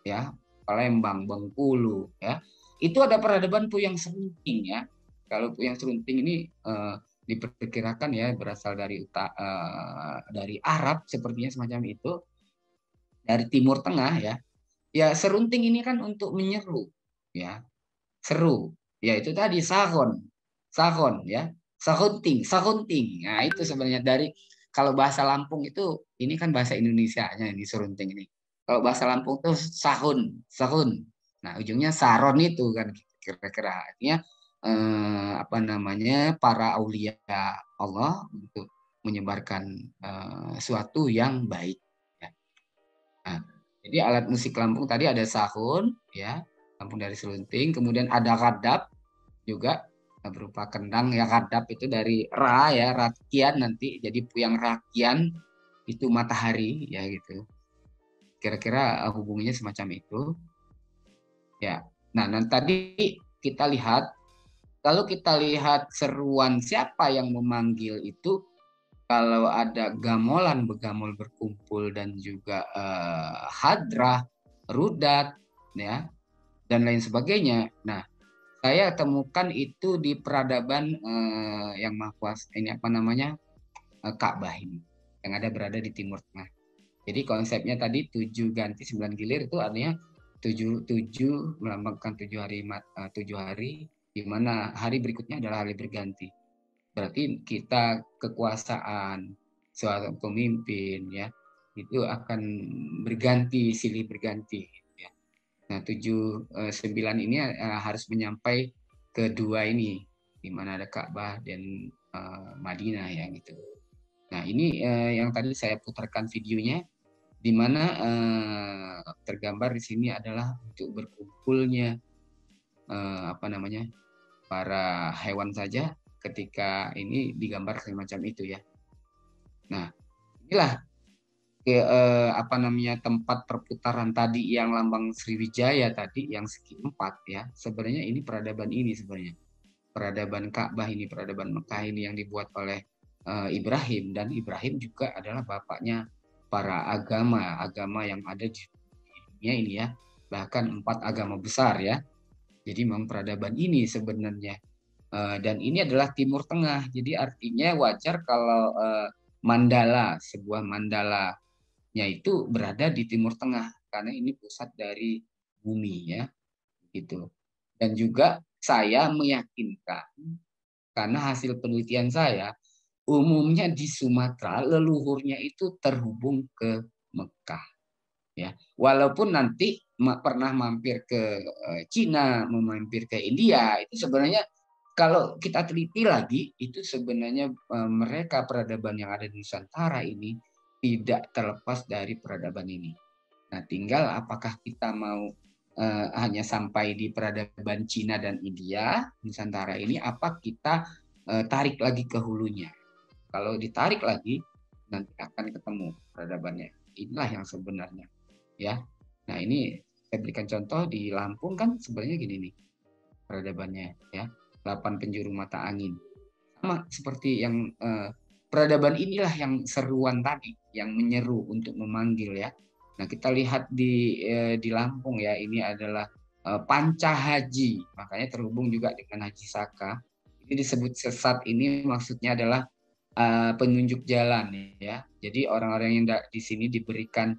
ya Palembang, Bengkulu, ya itu ada peradaban Puyang Serunting ya. Kalau Puyang Serunting ini diperkirakan ya berasal dari Arab sepertinya semacam itu, dari Timur Tengah ya. Ya serunting ini kan untuk menyeru, ya seru, ya itu tadi sahon, sahon ya, sahunting, sahunting. Nah itu sebenarnya dari kalau bahasa Lampung itu ini kan bahasa Indonesianya ini serunting ini. Kalau bahasa Lampung itu sahun, sahun. Nah ujungnya saron itu kan kira-kira artinya apa namanya para aulia Allah untuk menyebarkan suatu yang baik. Ya. Nah, jadi alat musik Lampung tadi ada sahun, ya, Lampung dari Selunting. Kemudian ada kadap juga berupa kendang ya, kadap itu dari ra ya, rakian nanti jadi puyang rakian itu matahari ya gitu. Kira-kira hubungannya semacam itu. Ya. Nah, tadi kita lihat kalau kita lihat seruan siapa yang memanggil itu, kalau ada gamolan begamol berkumpul dan juga hadrah, rudat, ya, dan lain sebagainya. Nah, saya temukan itu di peradaban yang maha kuasa ini apa namanya Ka'bah ini, yang berada di Timur Tengah. Jadi konsepnya tadi 7 ganti 9 gilir itu artinya 7 melambangkan 7 hari di mana hari berikutnya adalah hari berganti. Berarti kita kekuasaan suatu pemimpin ya itu akan berganti, silih berganti ya. Nah 9 ini harus menyampai kedua ini di mana ada Ka'bah dan Madinah ya gitu. Nah ini yang tadi saya putarkan videonya di mana tergambar di sini adalah untuk berkumpulnya apa namanya para hewan saja ketika ini digambar semacam itu ya. Nah, inilah apa namanya tempat perputaran tadi yang lambang Sriwijaya tadi yang segi 4 ya. Sebenarnya ini peradaban ini sebenarnya. Peradaban Ka'bah ini, peradaban Mekah ini yang dibuat oleh Ibrahim, dan Ibrahim juga adalah bapaknya para agama yang ada di dunia ini ya. Bahkan 4 agama besar ya. Jadi memang peradaban ini sebenarnya. Dan ini adalah Timur Tengah, jadi artinya wajar kalau mandala, sebuah mandalanya itu berada di Timur Tengah karena ini pusat dari bumi ya, gitu. Dan juga saya meyakinkan karena hasil penelitian saya umumnya di Sumatera leluhurnya itu terhubung ke Mekah ya. Walaupun nanti pernah mampir ke Cina, mampir ke India, itu sebenarnya kalau kita teliti lagi, itu sebenarnya mereka peradaban yang ada di Nusantara ini tidak terlepas dari peradaban ini. Nah, tinggal apakah kita mau hanya sampai di peradaban Cina dan India, Nusantara ini, apa kita tarik lagi ke hulunya. Kalau ditarik lagi, nanti akan ketemu peradabannya. inilah yang sebenarnya, ya. Nah, ini saya berikan contoh di Lampung kan sebenarnya gini nih peradabannya, ya. 8 penjuru mata angin. Sama seperti yang peradaban inilah yang seruan tadi, yang menyeru untuk memanggil, ya. Nah, kita lihat di Lampung, ya, ini adalah panca haji, makanya terhubung juga dengan Haji Saka. Ini disebut sesat, ini maksudnya adalah penunjuk jalan, ya. Jadi orang-orang yang di sini diberikan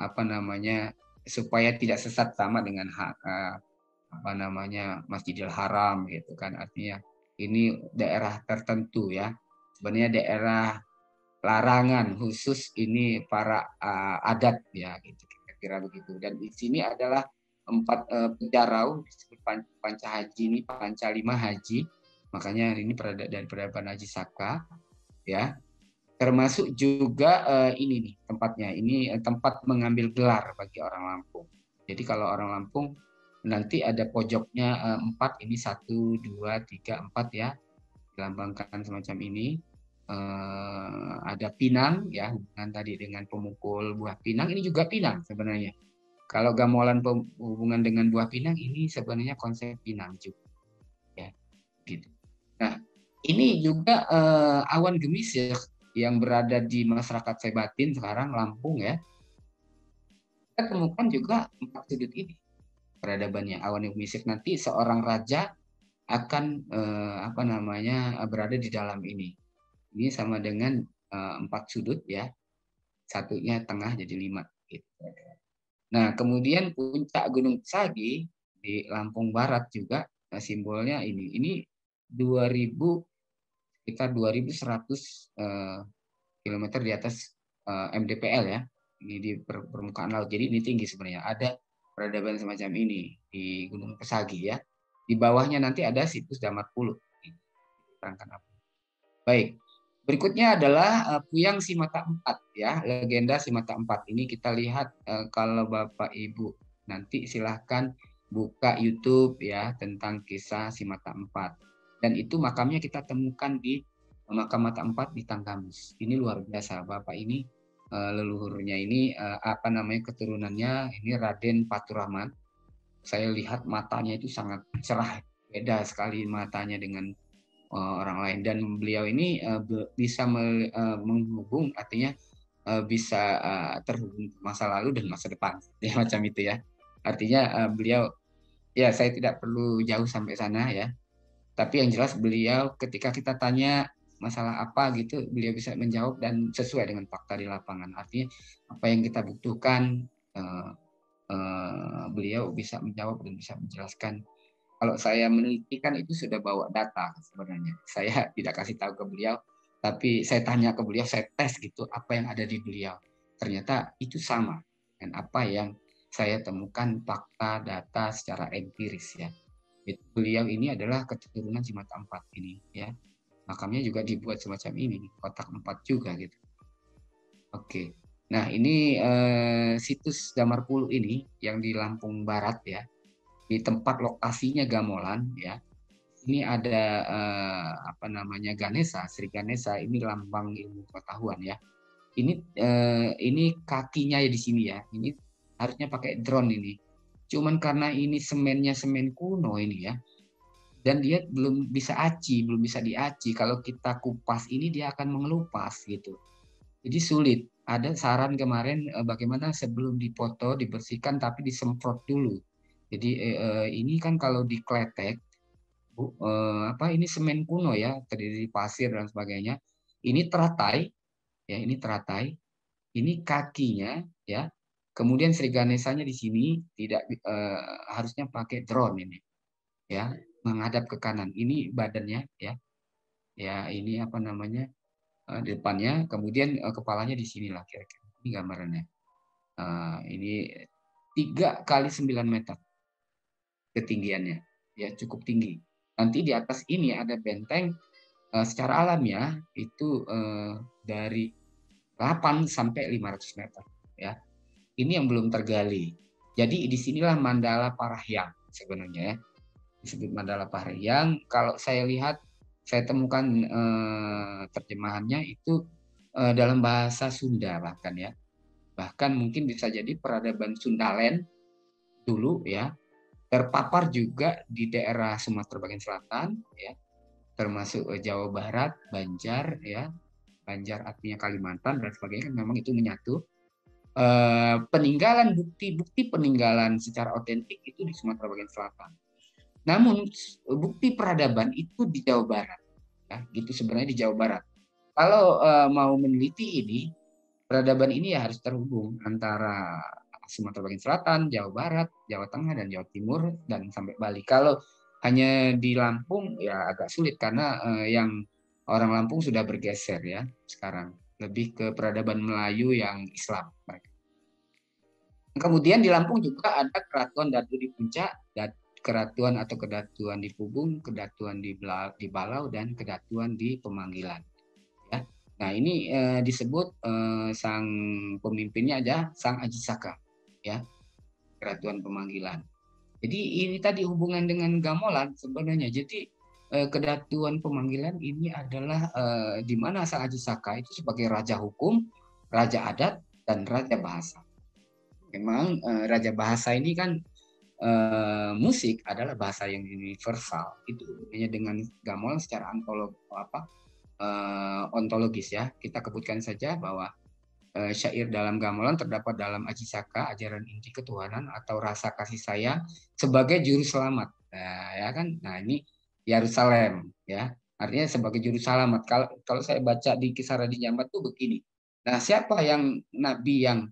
apa namanya supaya tidak sesat sama dengan apa namanya Masjidil Haram gitu kan, artinya ini daerah tertentu, ya. Sebenarnya daerah larangan khusus ini para adat, ya, gitu kira-kira begitu. Dan di sini adalah 4 penjarau disebut panca haji, ini panca 5 haji, makanya ini dari peradaban Haji Saka, ya. Termasuk juga ini nih tempatnya, ini tempat mengambil gelar bagi orang Lampung. Jadi kalau orang Lampung nanti ada pojoknya 4, ini 1, 2, 3, 4, ya, dilambangkan semacam ini. Ada pinang, ya, hubungan tadi dengan pemukul buah pinang, ini juga pinang sebenarnya. Kalau gamelan hubungan dengan buah pinang, ini sebenarnya konsep pinang juga, ya, gitu. Nah, ini juga awan gemisir yang berada di masyarakat Sebatin sekarang Lampung, ya. Kita temukan juga 4 sudut ini peradabannya. Awan gemisir nanti seorang raja akan apa namanya berada di dalam ini. Ini sama dengan 4 sudut, ya. Satunya tengah jadi 5. Gitu. Nah, kemudian puncak Gunung Sagi di Lampung Barat juga simbolnya ini. Ini 2000 sekitar 2100 kilometer di atas MDPL, ya. Ini di permukaan laut. Jadi ini tinggi sebenarnya. Ada peradaban semacam ini di Gunung Pesagi, ya. Di bawahnya nanti ada situs Damar Pulut. Baik. Berikutnya adalah Puyang Simata 4, ya, legenda Simata 4. Ini kita lihat kalau Bapak Ibu nanti silahkan buka YouTube, ya, tentang kisah Simata 4. Dan itu makamnya kita temukan di makam Mata 4 di Tanggamus. Ini luar biasa. Bapak ini leluhurnya ini apa namanya keturunannya ini Raden Faturrahman. Saya lihat matanya itu sangat cerah, beda sekali matanya dengan orang lain, dan beliau ini bisa menghubung, artinya bisa terhubung masa lalu dan masa depan, ya, macam itu, ya. Artinya beliau, ya, saya tidak perlu jauh sampai sana, ya. Tapi yang jelas beliau ketika kita tanya masalah apa gitu, beliau bisa menjawab dan sesuai dengan fakta di lapangan. Artinya apa yang kita butuhkan beliau bisa menjawab dan bisa menjelaskan. Kalau saya meneliti kan itu sudah bawa data sebenarnya. Saya tidak kasih tahu ke beliau, tapi saya tanya ke beliau, saya tes gitu apa yang ada di beliau. Ternyata itu sama dengan apa yang saya temukan fakta data secara empiris, ya. Beliau ini adalah keturunan Simata 4 ini, ya. Makamnya juga dibuat semacam ini, kotak 4 juga gitu. Oke. Nah, ini situs Damar Pulu ini yang di Lampung Barat, ya. Di tempat lokasinya gamelan, ya. Ini ada apa namanya Ganesha, Sri Ganesha, ini lambang ilmu pengetahuan, ya. Ini kakinya ya di sini, ya. Ini harusnya pakai drone ini. Cuman karena ini semennya semen kuno ini, ya. Dan dia belum bisa aci, belum bisa diaci. Kalau kita kupas ini dia akan mengelupas gitu. Jadi sulit. Ada saran kemarin bagaimana sebelum dipoto dibersihkan tapi disemprot dulu. Jadi ini kan kalau dikletek, apa ini semen kuno, ya, terdiri dari pasir dan sebagainya. Ini teratai, ya, ini teratai. Ini kakinya, ya. Kemudian Sri Ganesanya di sini tidak harusnya pakai drone ini, ya, menghadap ke kanan. Ini badannya, ya. Ya, ini apa namanya? Depannya, kemudian kepalanya di sinilah kira-kira. Ini gambarannya. Ini 3 kali 9 meter ketinggiannya, ya, cukup tinggi. Nanti di atas ini ada benteng secara alam, ya, itu dari 8 sampai 500 meter, ya. Ini yang belum tergali. Jadi disinilah Mandala Parahyang sebenarnya, ya. Disebut Mandala Parahyang. Kalau saya lihat, saya temukan terjemahannya itu dalam bahasa Sunda bahkan, ya. Bahkan mungkin bisa jadi peradaban Sundalen dulu ya, terpapar juga di daerah Sumatera bagian selatan ya, termasuk Jawa Barat, Banjar ya. Banjar artinya Kalimantan dan sebagainya, kan memang itu menyatu. Peninggalan bukti peninggalan secara otentik itu di Sumatera bagian selatan. Namun bukti peradaban itu di Jawa Barat, ya, gitu sebenarnya di Jawa Barat. Kalau mau meneliti ini, peradaban ini ya harus terhubung antara Sumatera bagian selatan, Jawa Barat, Jawa Tengah, dan Jawa Timur, dan sampai Bali. Kalau hanya di Lampung ya agak sulit karena yang orang Lampung sudah bergeser ya sekarang, lebih ke peradaban Melayu yang Islam. Kemudian di Lampung juga ada Keratuan Datu di Puncak, Keratuan atau Kedatuan di Pubung, Kedatuan di Balau, dan Kedatuan di Pemanggilan. Ya. Nah ini disebut sang pemimpinnya ada Sang Aji Saka, ya, Keratuan Pemanggilan. Jadi ini tadi hubungan dengan gamelan sebenarnya. Jadi Kedatuan Pemanggilan ini adalah di mana Sang Aji Saka itu sebagai raja hukum, raja adat, dan raja bahasa. Memang raja bahasa ini kan musik adalah bahasa yang universal. Itu hanya dengan gamelan secara ontologis ya. Kita sebutkan saja bahwa syair dalam gamelan terdapat dalam Aji Saka, ajaran inti ketuhanan atau rasa kasih sayang sebagai juru selamat. Nah, ya kan? Nah, ini Yerusalem ya. Artinya sebagai juru selamat. Kalau saya baca di Kisah Raden Jambat tuh begini. Nah, siapa yang nabi yang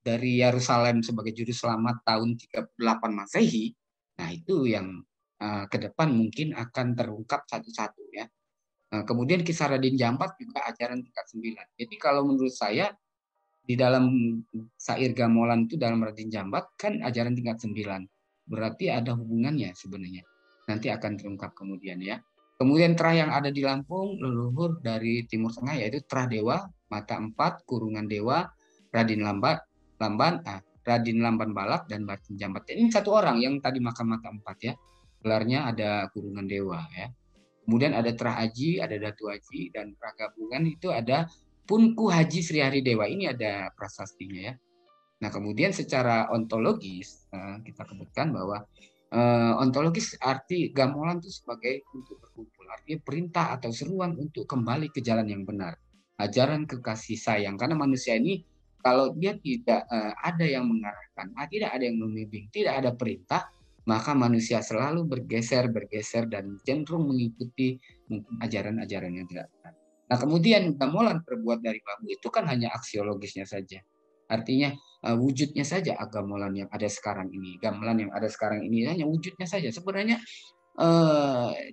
dari Yerusalem sebagai juru selamat tahun 38 Masehi, nah itu yang ke depan mungkin akan terungkap satu-satu ya. Kemudian Kisah Raden Jambat juga ajaran tingkat 9. Jadi kalau menurut saya di dalam syair gamelan itu dalam Raden Jambat kan ajaran tingkat 9. Berarti ada hubungannya sebenarnya. Nanti akan terungkap kemudian ya. Kemudian terah yang ada di Lampung, leluhur dari Timur Tengah yaitu Terah Dewa, Mata 4, Kurungan Dewa, Raden Raden Lamban Balak, dan Batin Jambat. Ini satu orang yang tadi makan Mata 4 ya. Gelarnya ada Kurungan Dewa ya. Kemudian ada Terah Aji, ada Datu Aji, dan Terah Gabungan itu ada Punku Haji Sri Hari Dewa. Ini ada prasastinya ya. Nah kemudian secara ontologis kita sebutkan bahwa ontologis arti gamelan itu sebagai untuk berkumpul. Artinya perintah atau seruan untuk kembali ke jalan yang benar. Ajaran kekasih sayang. Karena manusia ini kalau dia tidak ada yang mengarahkan, tidak ada yang membimbing, tidak ada perintah, maka manusia selalu bergeser, dan cenderung mengikuti ajaran-ajaran yang tidak benar. Nah kemudian gamelan terbuat dari bambu itu kan hanya aksiologisnya saja. Artinya wujudnya saja gamelan yang ada sekarang ini. Gamelan yang ada sekarang ini hanya wujudnya saja. Sebenarnya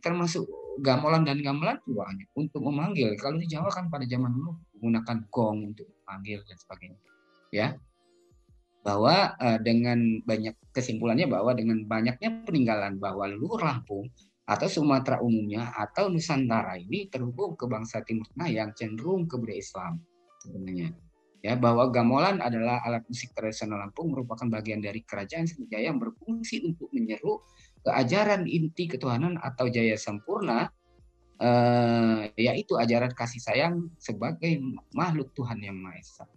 termasuk gamelan dan gamelan juga hanya untuk memanggil. Kalau di Jawa kan pada zaman dulu menggunakan gong untuk memanggil dan sebagainya. Ya. Bahwa dengan banyak kesimpulannya bahwa dengan banyaknya peninggalan bahwa leluhur Lampung atau Sumatera umumnya atau Nusantara ini terhubung ke bangsa Timur Tengah yang cenderung ke budaya Islam sebenarnya. Ya, bahwa gamelan adalah alat musik tradisional Lampung merupakan bagian dari kerajaan Sriwijaya yang berfungsi untuk menyeru keajaran inti ketuhanan atau jaya sempurna, yaitu ajaran kasih sayang sebagai makhluk Tuhan yang Maha Esa.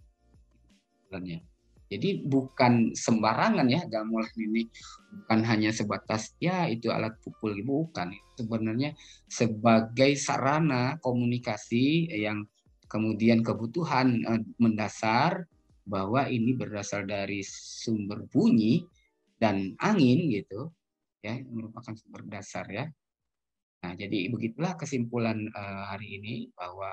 Jadi bukan sembarangan ya gamelan ini, bukan hanya sebatas ya itu alat pukul, bukan. Sebenarnya sebagai sarana komunikasi yang kemudian kebutuhan mendasar bahwa ini berasal dari sumber bunyi dan angin gitu ya, merupakan sumber dasar ya. Nah, jadi begitulah kesimpulan hari ini bahwa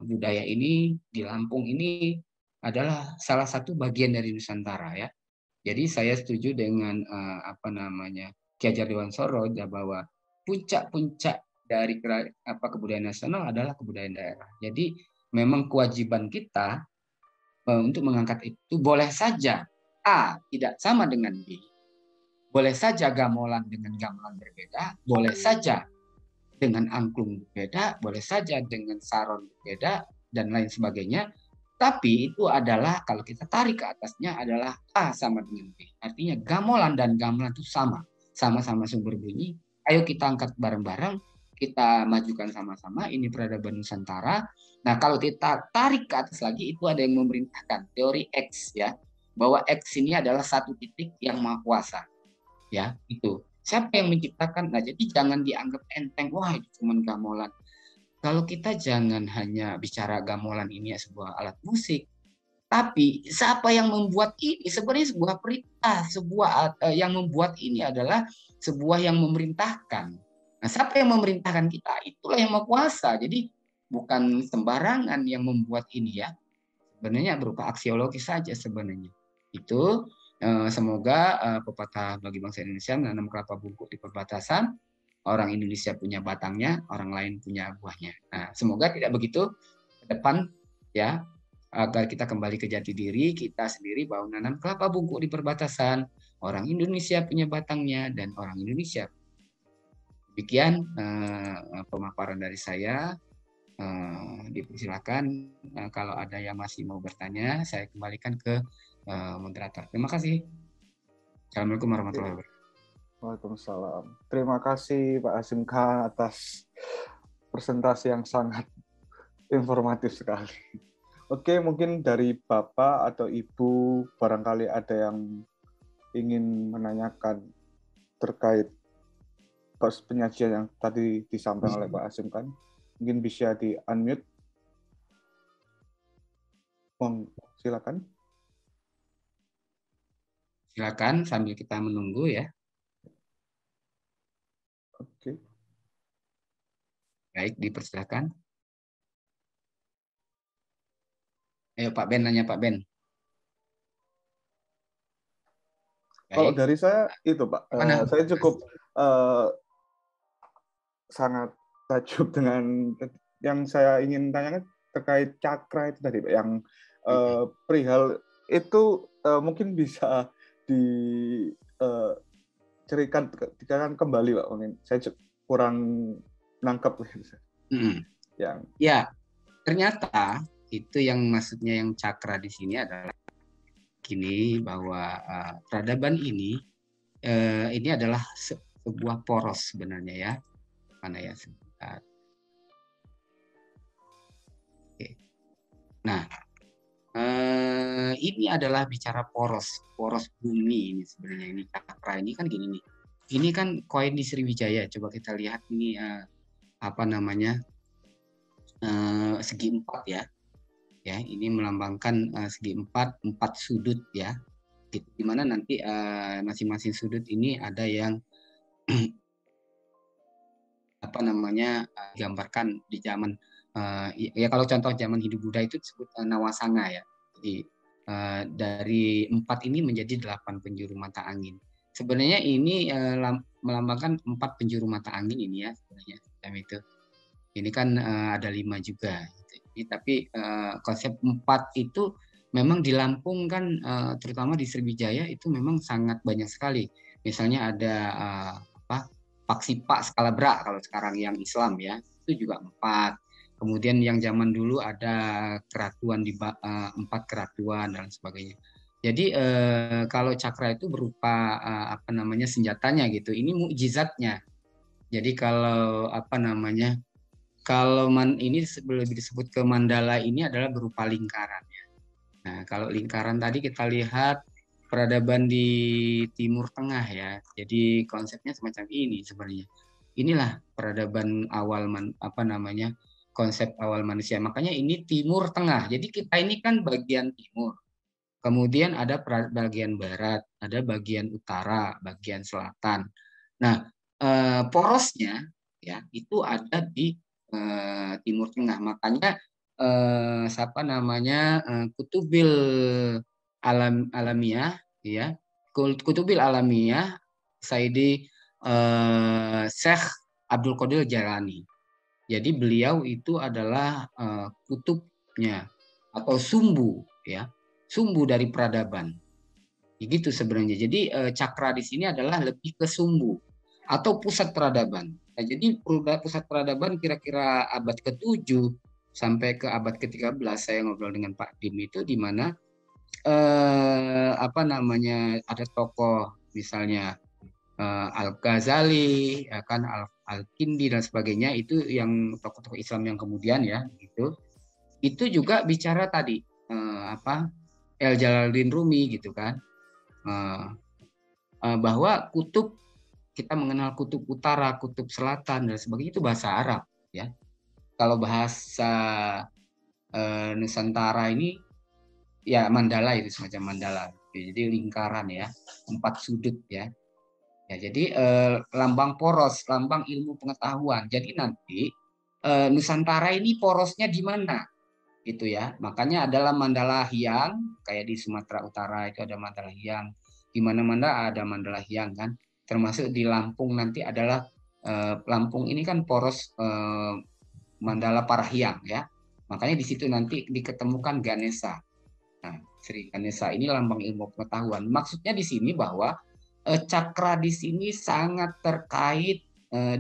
budaya ini di Lampung ini adalah salah satu bagian dari Nusantara ya. Jadi saya setuju dengan Ki Hajar Dewantara bahwa puncak-puncak dari kebudayaan nasional adalah kebudayaan daerah. Jadi memang kewajiban kita untuk mengangkat itu. Boleh saja A tidak sama dengan B. Boleh saja gamelan dengan gamelan berbeda, boleh saja dengan angklung berbeda, boleh saja dengan saron berbeda, dan lain sebagainya. Tapi itu adalah kalau kita tarik ke atasnya adalah A sama dengan B. Artinya gamelan dan gamelan itu sama. Sama-sama sumber bunyi. Ayo kita angkat bareng-bareng, kita majukan sama-sama, ini peradaban Nusantara. Nah, kalau kita tarik ke atas lagi, itu ada yang memerintahkan teori X ya, bahwa X ini adalah satu titik yang maha kuasa, ya itu. Siapa yang menciptakan? Nah, jadi jangan dianggap enteng, wah itu cuma gamelan. Kalau kita jangan hanya bicara gamelan ini ya sebuah alat musik, tapi siapa yang membuat ini sebenarnya sebuah perintah, yang membuat ini adalah sebuah yang memerintahkan. Nah, siapa yang memerintahkan kita? Itulah yang maha kuasa. Jadi bukan sembarangan yang membuat ini ya. Sebenarnya berupa aksiologis saja sebenarnya. Itu semoga pepatah bagi bangsa Indonesia menanam kelapa bungkuk di perbatasan. Orang Indonesia punya batangnya, orang lain punya buahnya. Nah, semoga tidak begitu ke depan ya, agar kita kembali ke jati diri kita sendiri bahwa menanam kelapa bungkuk di perbatasan, orang Indonesia punya batangnya dan orang Indonesia. Demikian pemaparan dari saya. Dipersilakan kalau ada yang masih mau bertanya, saya kembalikan ke moderator. Terima kasih. Assalamualaikum warahmatullahi wabarakatuh. Waalaikumsalam. Terima kasih Pak Hasyim Khan atas presentasi yang sangat informatif sekali. Oke, mungkin dari Bapak atau Ibu barangkali ada yang ingin menanyakan terkait penyajian yang tadi disampaikan oleh Pak Hasyim Khan. Mungkin bisa di-unmute. Silakan. Silakan sambil kita menunggu ya. Oke. Baik, dipersilakan. Ayo Pak Ben, nanya Pak Ben. Kalau dari saya itu Pak, saya cukup sangat takjub dengan yang saya ingin tanyakan terkait cakra itu tadi Pak, yang perihal itu mungkin bisa dicerikan kembali Pak, mungkin saya kurang nangkep yang ya ternyata itu yang maksudnya yang cakra di sini adalah gini, bahwa peradaban ini adalah sebuah poros sebenarnya ya. Mana ya sebentar. Oke. Nah, ini adalah bicara poros bumi ini sebenarnya. Ini cakra ini kan gini nih. Ini kan koin di Sriwijaya. Coba kita lihat ini apa namanya, segi 4 ya. Ya, ini melambangkan segi 4 sudut ya. Di mana nanti masing-masing sudut ini ada yang apa namanya digambarkan di zaman ya kalau contoh zaman Hindu Buddha itu disebut Nawasanga ya. Jadi dari 4 ini menjadi 8 penjuru mata angin. Sebenarnya ini melambangkan 4 penjuru mata angin ini ya sebenarnya itu. Ini kan ada 5 juga. Jadi, tapi konsep 4 itu memang di Lampung kan terutama di Sriwijaya itu memang sangat banyak sekali. Misalnya ada Paksipa Skalabra kalau sekarang yang Islam ya, itu juga 4. Kemudian yang zaman dulu ada keratuan di 4 keratuan dan sebagainya. Jadi kalau cakra itu berupa apa namanya senjatanya gitu. Ini mukjizatnya. Jadi kalau apa namanya, kalau ini lebih disebut ke mandala ini adalah berupa lingkaran ya. Nah, kalau lingkaran tadi kita lihat peradaban di Timur Tengah ya. Jadi konsepnya semacam ini sebenarnya. Inilah peradaban awal apa namanya, konsep awal manusia. Makanya ini Timur Tengah. Jadi kita ini kan bagian timur. Kemudian ada bagian barat, ada bagian utara, bagian selatan. Nah, porosnya ya itu ada di Timur Tengah. Makanya siapa namanya Kutubil alamiah ya, Kutubil alamiah Saidi Syekh Abdul Qadir Jailani. Jadi beliau itu adalah kutubnya atau sumbu ya, sumbu dari peradaban. Begitu sebenarnya. Jadi cakra di sini adalah lebih ke sumbu atau pusat peradaban. Nah, jadi pusat peradaban kira-kira abad ke-7 sampai ke abad ke-13 saya ngobrol dengan Pak Dim itu di mana apa namanya ada tokoh misalnya Al-Ghazali ya kan, Al-Kindi dan sebagainya, itu yang tokoh-tokoh Islam yang kemudian ya gitu. Itu juga bicara tadi El Jalaluddin Rumi gitu kan. Bahwa kutub, kita mengenal kutub utara, kutub selatan dan sebagainya itu bahasa Arab ya. Kalau bahasa Nusantara ini ya mandala, itu semacam mandala. Jadi lingkaran ya, 4 sudut ya. Ya, jadi lambang poros, lambang ilmu pengetahuan. Jadi nanti Nusantara ini porosnya di mana? Gitu ya. Makanya adalah Mandala Hyang, kayak di Sumatera Utara itu ada Mandala Hyang. Di mana-mana ada Mandala Hyang kan. Termasuk di Lampung nanti adalah Lampung ini kan poros Mandala Parahyang ya. Makanya di situ nanti diketemukan Ganesha. Nah, Sri Ganesha ini lambang ilmu pengetahuan. Maksudnya di sini bahwa cakra di sini sangat terkait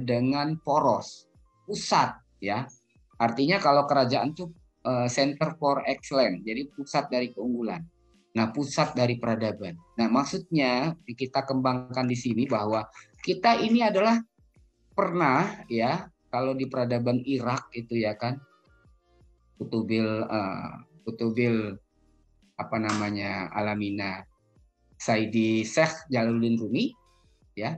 dengan poros, pusat ya. Artinya kalau kerajaan itu center for excellence, jadi pusat dari keunggulan. Nah, pusat dari peradaban. Nah, maksudnya kita kembangkan di sini bahwa kita ini adalah pernah ya, kalau di peradaban Irak itu ya kan, Kutubil apa namanya, Alamina Saidi Syekh Jalaluddin Rumi ya,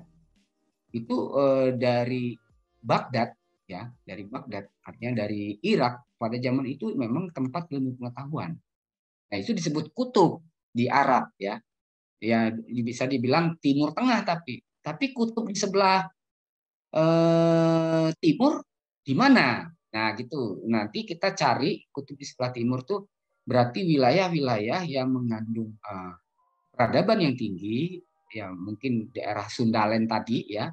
itu dari Baghdad ya, dari Baghdad, artinya dari Irak pada zaman itu memang tempat ilmu pengetahuan. Nah, itu disebut kutub di Arab ya. Ya bisa dibilang Timur Tengah, tapi kutub di sebelah timur di mana? Nah, gitu. Nanti kita cari kutub di sebelah timur tuh berarti wilayah-wilayah yang mengandung peradaban yang tinggi, ya mungkin daerah Sundalen tadi ya.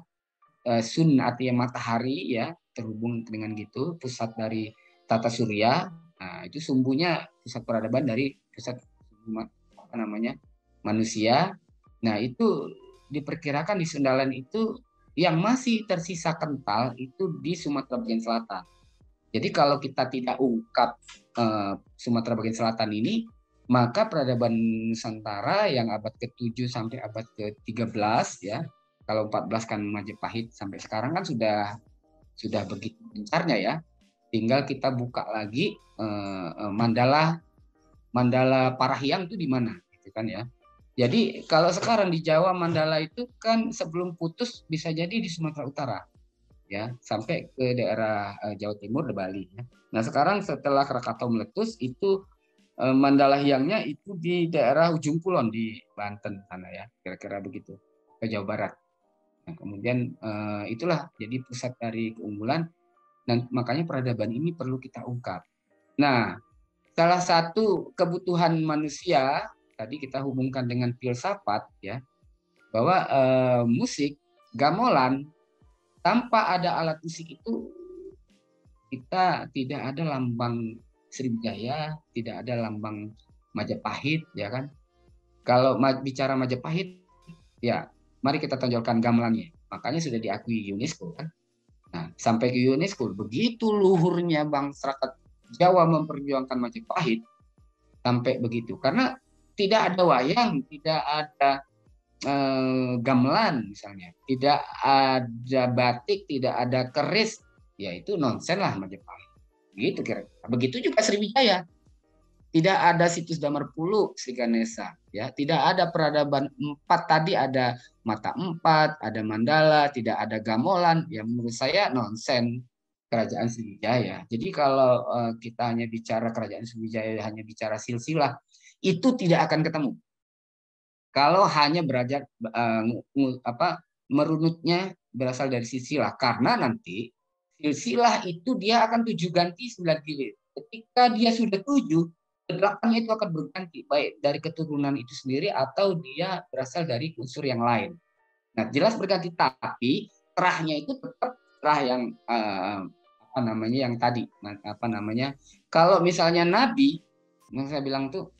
Sun artinya matahari ya, terhubung dengan gitu, pusat dari tata surya. Nah, itu sumbunya pusat peradaban dari pusat apa namanya, manusia. Nah, itu diperkirakan di Sundalen itu yang masih tersisa kental itu di Sumatera bagian selatan. Jadi kalau kita tidak ungkap Sumatera bagian selatan ini, maka peradaban Nusantara yang abad ke-7 sampai abad ke-13 ya, kalau 14 kan Majapahit sampai sekarang kan sudah begitu gencarnya ya. Tinggal kita buka lagi Mandala Parahyang itu di mana gitu kan ya. Jadi kalau sekarang di Jawa Mandala itu kan sebelum putus bisa jadi di Sumatera Utara ya, sampai ke daerah Jawa Timur di Bali ya. Nah, sekarang setelah Krakatau meletus itu Mandala Hyangnya itu di daerah ujung kulon di Banten sana ya, kira-kira begitu, ke Jawa Barat. Nah, kemudian itulah jadi pusat dari keunggulan, dan makanya peradaban ini perlu kita ungkap. Nah, salah satu kebutuhan manusia tadi kita hubungkan dengan filsafat ya, bahwa musik gamelan tanpa ada alat musik itu kita tidak ada lambang Sriwijaya, tidak ada lambang Majapahit ya kan. Kalau bicara Majapahit ya, mari kita tonjolkan gamelannya. Makanya sudah diakui UNESCO kan. Nah, sampai ke UNESCO, begitu luhurnya bangsa Jawa memperjuangkan Majapahit sampai begitu. Karena tidak ada wayang, tidak ada gamelan misalnya, tidak ada batik, tidak ada keris, ya itu nonsen lah Majapahit. Gitu kira-kira. Begitu juga Sriwijaya. Tidak ada situs Damarpulu, Sri Ganesha, ya. Tidak ada peradaban 4 tadi, ada Mata 4, ada Mandala, tidak ada gamelan. Ya menurut saya nonsen kerajaan Sriwijaya. Jadi kalau kita hanya bicara kerajaan Sriwijaya, hanya bicara silsilah, itu tidak akan ketemu. Kalau hanya belajar merunutnya berasal dari silsilah, karena nanti silsilah itu dia akan 7 ganti 9 jilid. Ketika dia sudah 7, ke-8-nya itu akan berganti, baik dari keturunan itu sendiri atau dia berasal dari unsur yang lain. Nah, jelas berganti, tapi terahnya itu tetap terah yang yang tadi, kalau misalnya nabi, yang saya bilang tuh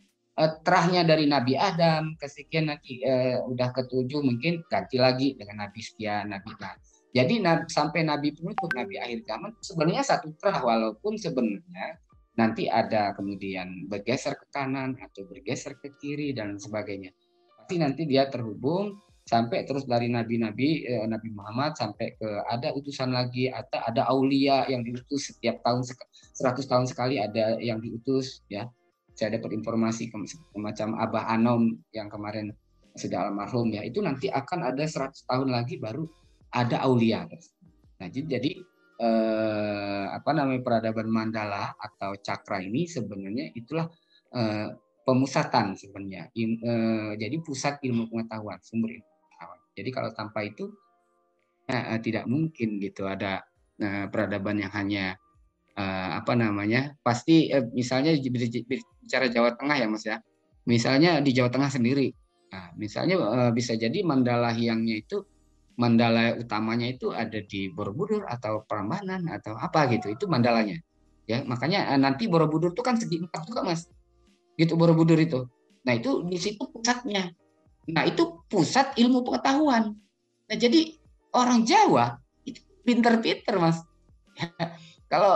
terahnya dari Nabi Adam, kesekian nanti udah ke-7 mungkin ganti lagi dengan Nabi sekian, Nabi nah. Jadi sampai Nabi penutup, Nabi akhir zaman sebenarnya satu terah, walaupun sebenarnya nanti ada kemudian bergeser ke kanan atau bergeser ke kiri dan sebagainya. Tapi nanti dia terhubung sampai terus dari nabi-nabi, Nabi Muhammad sampai ke ada utusan lagi, ada aulia yang diutus setiap tahun 100 tahun sekali ada yang diutus ya. Saya dapat informasi macam Abah Anom yang kemarin sudah almarhum ya, itu nanti akan ada 100 tahun lagi baru ada aulia. Nah, jadi apa namanya peradaban Mandala atau cakra ini sebenarnya itulah pemusatan sebenarnya. Jadi pusat ilmu pengetahuan, sumber ilmu pengetahuan. Jadi kalau tanpa itu tidak mungkin gitu ada peradaban yang hanya apa namanya pasti misalnya bicara Jawa Tengah ya Mas ya. Misalnya di Jawa Tengah sendiri. Nah, misalnya bisa jadi Mandala Hyangnya itu mandala utamanya itu ada di Borobudur atau Prambanan atau apa gitu. Itu mandalanya. Ya, makanya nanti Borobudur itu kan segi 4 juga Mas. Gitu Borobudur itu. Nah, itu di situ pusatnya. Nah, itu pusat ilmu pengetahuan. Nah, jadi orang Jawa itu pinter-pinter, Mas. Kalau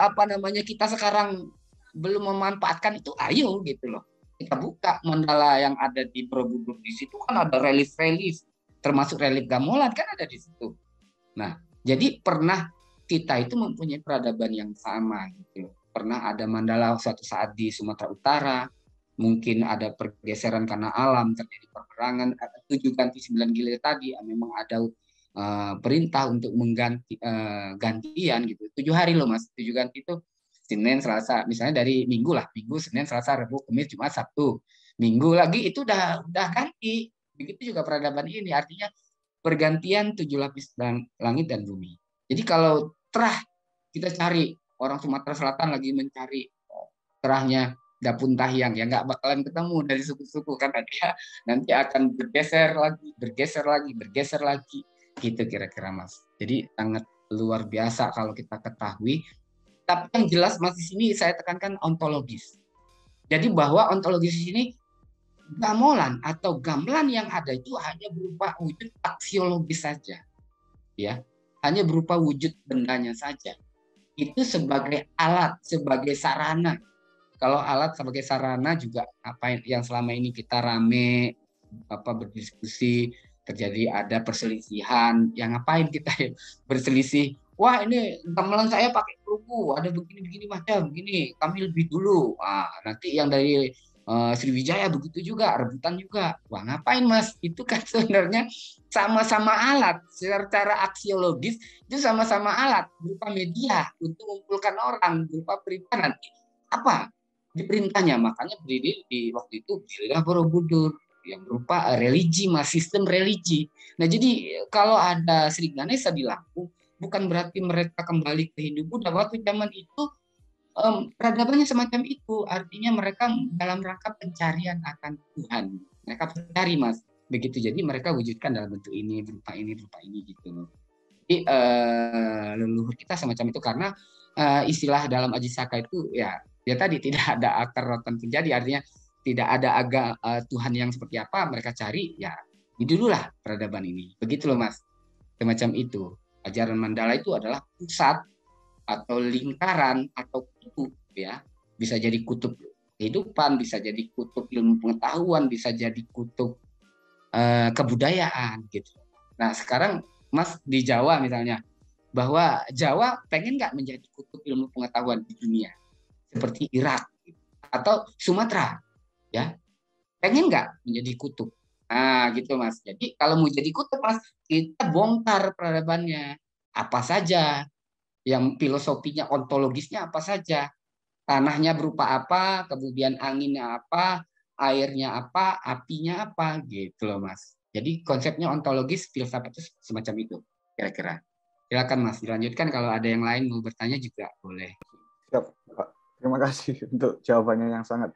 apa namanya kita sekarang belum memanfaatkan itu, ayo gitu loh. Kita buka mandala yang ada di Borobudur, di situ kan ada relief-relief, termasuk relief gamelan kan ada di situ. Nah, jadi pernah kita itu mempunyai peradaban yang sama gitu. Pernah ada mandala suatu saat di Sumatera Utara, mungkin ada pergeseran karena alam, terjadi peperangan, 7 ganti 9 gile tadi, memang ada perintah untuk mengganti gantian gitu. 7 hari loh Mas, 7 ganti itu Senin, Selasa, misalnya dari Minggu lah, Minggu, Senin, Selasa, Rabu, Kamis, Jumat, Sabtu. Minggu lagi itu udah ganti. Begitu juga peradaban ini, artinya pergantian 7 lapis dan langit dan bumi. Jadi kalau terah kita cari, orang Sumatera Selatan lagi mencari terahnya Dapun Tahyang, ya nggak bakalan ketemu dari suku-suku karena dia nanti akan bergeser lagi, gitu kira-kira Mas. Jadi sangat luar biasa kalau kita ketahui. Tapi yang jelas Mas di sini saya tekankan ontologis. Jadi bahwa ontologis di sini gamelan atau gamelan yang ada itu hanya berupa wujud aksiologis saja, ya, hanya berupa wujud bendanya saja. Itu sebagai alat, sebagai sarana. Kalau alat sebagai sarana juga apa yang selama ini kita rame berdiskusi, terjadi ada perselisihan, yang ngapain kita berselisih? Wah ini gamelan saya pakai peluku, ada begini-begini macam, begini kami lebih dulu. Nanti yang dari Sriwijaya begitu juga, rebutan juga. Wah ngapain Mas? Itu kan sebenarnya sama-sama alat, secara aksiologis itu sama-sama alat berupa media untuk mengumpulkan orang, berupa perintah nanti apa diperintahnya, makanya berdiri di waktu itu berdirilah Borobudur yang berupa religi, mas sistem religi. Nah jadi kalau ada Sri Ganesha di Lampung bukan berarti mereka kembali ke Hindu Buddha. Waktu zaman itu peradabannya semacam itu, artinya mereka dalam rangka pencarian akan Tuhan, mereka mencari Mas begitu. Jadi mereka wujudkan dalam bentuk ini, berupa ini gitu. Jadi leluhur kita semacam itu karena istilah dalam Aji Saka itu ya tadi tidak ada akar rotan terjadi, artinya tidak ada Tuhan yang seperti apa mereka cari, ya dululah peradaban ini. Begitu loh Mas, semacam itu. Ajaran Mandala itu adalah pusat atau lingkaran atau kutub, ya, bisa jadi kutub kehidupan, bisa jadi kutub ilmu pengetahuan, bisa jadi kutub kebudayaan gitu. Nah sekarang Mas di Jawa misalnya, bahwa Jawa pengen nggak menjadi kutub ilmu pengetahuan di dunia seperti Irak atau Sumatera, ya pengen nggak menjadi kutub? Nah gitu Mas. Jadi kalau mau jadi kutub Mas, kita bongkar peradabannya apa saja, yang filosofinya ontologisnya apa saja, tanahnya berupa apa, kemudian anginnya apa, airnya apa, apinya apa, gitu loh Mas. Jadi konsepnya ontologis filsafat itu semacam itu kira-kira. Silakan Mas dilanjutkan, kalau ada yang lain mau bertanya juga boleh. Siap, Pak. Terima kasih untuk jawabannya yang sangat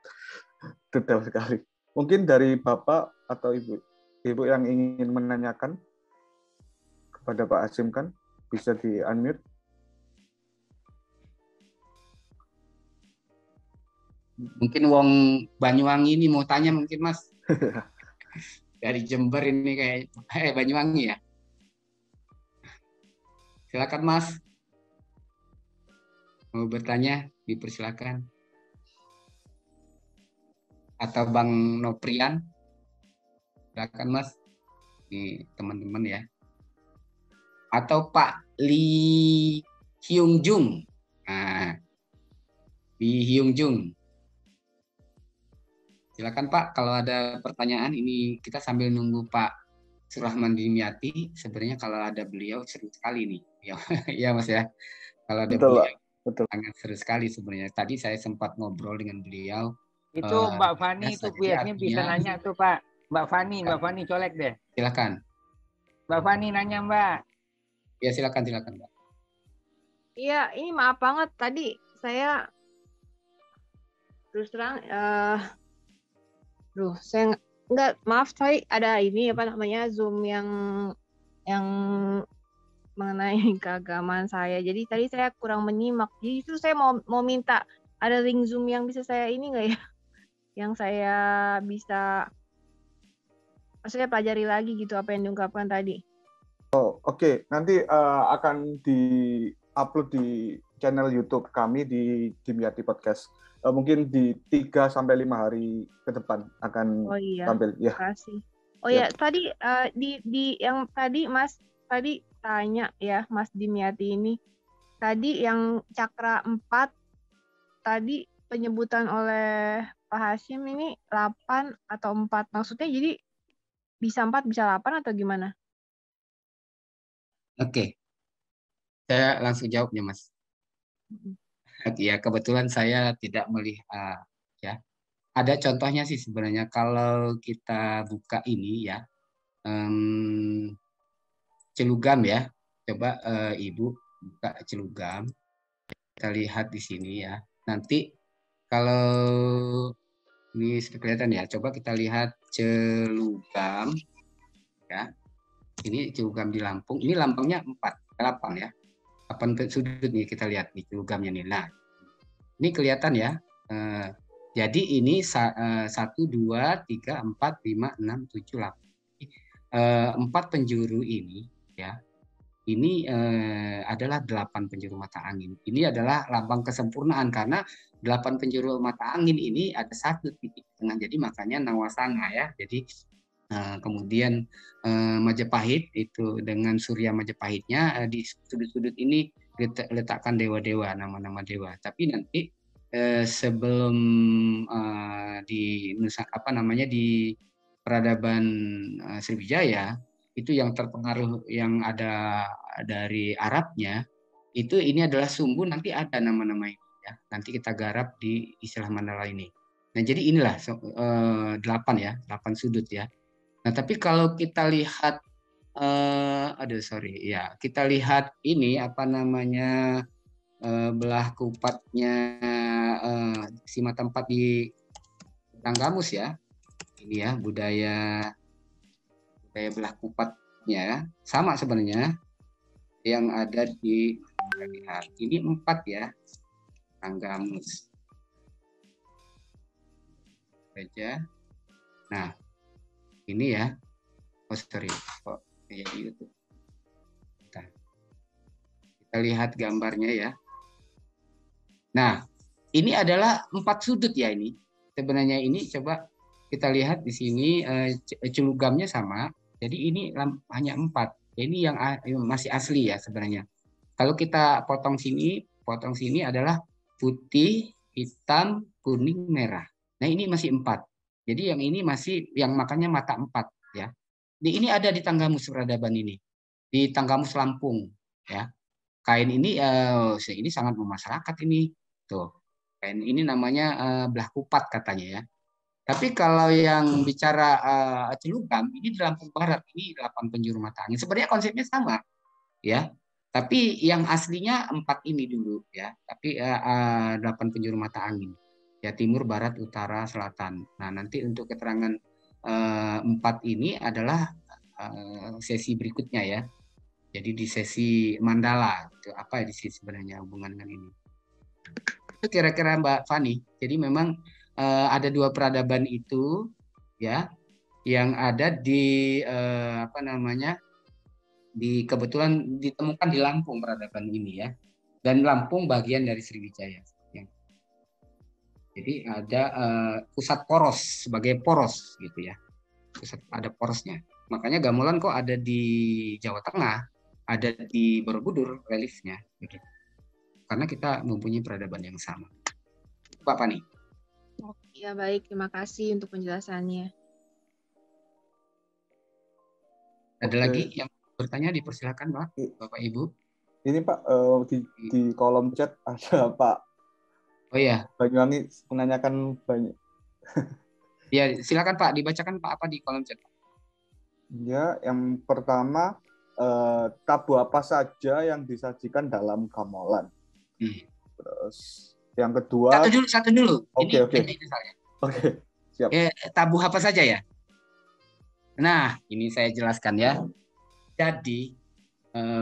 detail sekali. Mungkin dari Bapak atau Ibu yang ingin menanyakan kepada Pak Hasyim kan bisa di-unmute. Mungkin Wong Banyuwangi ini mau tanya mungkin Mas. Dari Jember ini kayak Banyuwangi ya. Silakan Mas. Mau bertanya, dipersilakan. Atau Bang Noprian. Silakan Mas. Ini teman-teman ya. Atau Pak Lee Hyung Jung. Nah, Lee Hyung Jung. Silakan Pak, kalau ada pertanyaan ini kita sambil nunggu Pak Surahman Dimyati. Sebenarnya kalau ada beliau seru sekali nih. Ya, ya Mas ya. Kalau ada Betul, Pak. beliau Betul. sangat seru sekali sebenarnya. Tadi saya sempat ngobrol dengan beliau. Itu Mbak Fani biasa. itu Jadi biasanya bisa artinya, nanya tuh Pak. Mbak Fani colek deh. silakan. Mbak Fani nanya Mbak. Ya silakan Mbak. Iya, ini maaf banget tadi saya terus terang, saya nggak, maaf, saya ada ini apa namanya Zoom yang mengenai keagamaan saya. Jadi tadi saya kurang menyimak. Jadi itu saya mau minta ada link Zoom yang bisa saya ini nggak ya? Yang saya bisa maksudnya pelajari lagi gitu apa yang diungkapkan tadi. Oke. Nanti akan di-upload di channel YouTube kami di Dimyati Podcast. Mungkin di 3-5 hari ke depan akan tampil. Ya. Kasih. Ya, tadi di yang tadi Mas tadi tanya ya, Mas Dimyati ini. Tadi yang cakra 4 tadi penyebutan oleh Pak Hashim ini 8 atau 4. Maksudnya jadi bisa 4 bisa 8 atau gimana? Oke. Saya langsung jawabnya Mas. Ya, kebetulan saya tidak melihat ya. Ada contohnya sih sebenarnya kalau kita buka ini ya. Celugam ya. Coba Ibu buka celugam. Kita lihat di sini ya. Nanti kalau ini sudah kelihatan ya. Coba kita lihat celugam ya. Ini celugam di Lampung. Ini Lampungnya 4, 8 ya. 8 sudut nih kita lihat nih celugamnya nih. Nah, ini kelihatan ya. Jadi ini 1, 2, 3, 4, 5, 6, 7, 8. 4 penjuru ini ya. Ini adalah 8 penjuru mata angin. Ini adalah lambang kesempurnaan karena 8 penjuru mata angin ini ada 1 titik tengah. Jadi makanya Nawasana ya. Jadi kemudian Majapahit itu dengan Surya Majapahitnya di sudut-sudut ini letakkan dewa-dewa, nama-nama dewa. Tapi nanti sebelum di di peradaban Sriwijaya itu yang terpengaruh yang ada dari Arabnya itu ini adalah sumbu, nanti ada nama-nama ini ya. Nanti kita garap di istilah Mandala ini. Nah jadi inilah 8 ya, 8 sudut ya. Nah, tapi kalau kita lihat, kita lihat ini apa namanya belah kupatnya si mata 4 di Tanggamus ya, ini ya budaya belah kupatnya sama sebenarnya yang ada di lihat ini 4 ya Tanggamus saja. Nah. Ini ya, ya YouTube. Kita lihat gambarnya ya. Nah, ini adalah 4 sudut ya ini. Sebenarnya ini coba kita lihat di sini celugamnya sama. Jadi ini hanya 4. Ini yang masih asli ya sebenarnya. Kalau kita potong sini adalah putih, hitam, kuning, merah. Nah ini masih 4. Jadi yang ini masih yang makanya mata 4 ya. Ini ada di Tanggamus peradaban ini. Di Tanggamus Lampung ya. Kain ini sangat bermasyarakat ini. Tuh. Kain ini namanya belah kupat katanya ya. Tapi kalau yang bicara celugam ini di Lampung Barat, ini 8 penjuru mata angin. Sebenarnya konsepnya sama ya. Tapi yang aslinya 4 ini dulu ya. Tapi 8 penjuru mata angin. Ya timur, barat, utara, selatan. Nah nanti untuk keterangan 4 ini adalah sesi berikutnya ya. Jadi di sesi Mandala, itu apa di sini sebenarnya hubungan dengan ini? Itu kira-kira Mbak Fani. Jadi memang ada 2 peradaban itu ya, yang ada di kebetulan ditemukan di Lampung peradaban ini ya. Dan Lampung bagian dari Sriwijaya. Jadi ada pusat poros sebagai poros gitu ya, pusat ada porosnya. Makanya gamelan kok ada di Jawa Tengah, ada di Borobudur reliefnya, begitu. Karena kita mempunyai peradaban yang sama. Pak Fani. Ya baik, terima kasih untuk penjelasannya. Ada Oke. lagi yang bertanya, dipersilakan Pak, Bapak Ibu. Ini Pak, di kolom chat ada Pak Oh iya, Banyuwangi menanyakan banyak. ya silakan Pak, dibacakan Pak apa di kolom chat. Ya, yang pertama, tabu apa saja yang disajikan dalam gamelan. Terus yang kedua, Satu dulu. Oke. Ini misalnya. Oke, siap. Tabu apa saja ya? Nah, ini saya jelaskan ya. Jadi,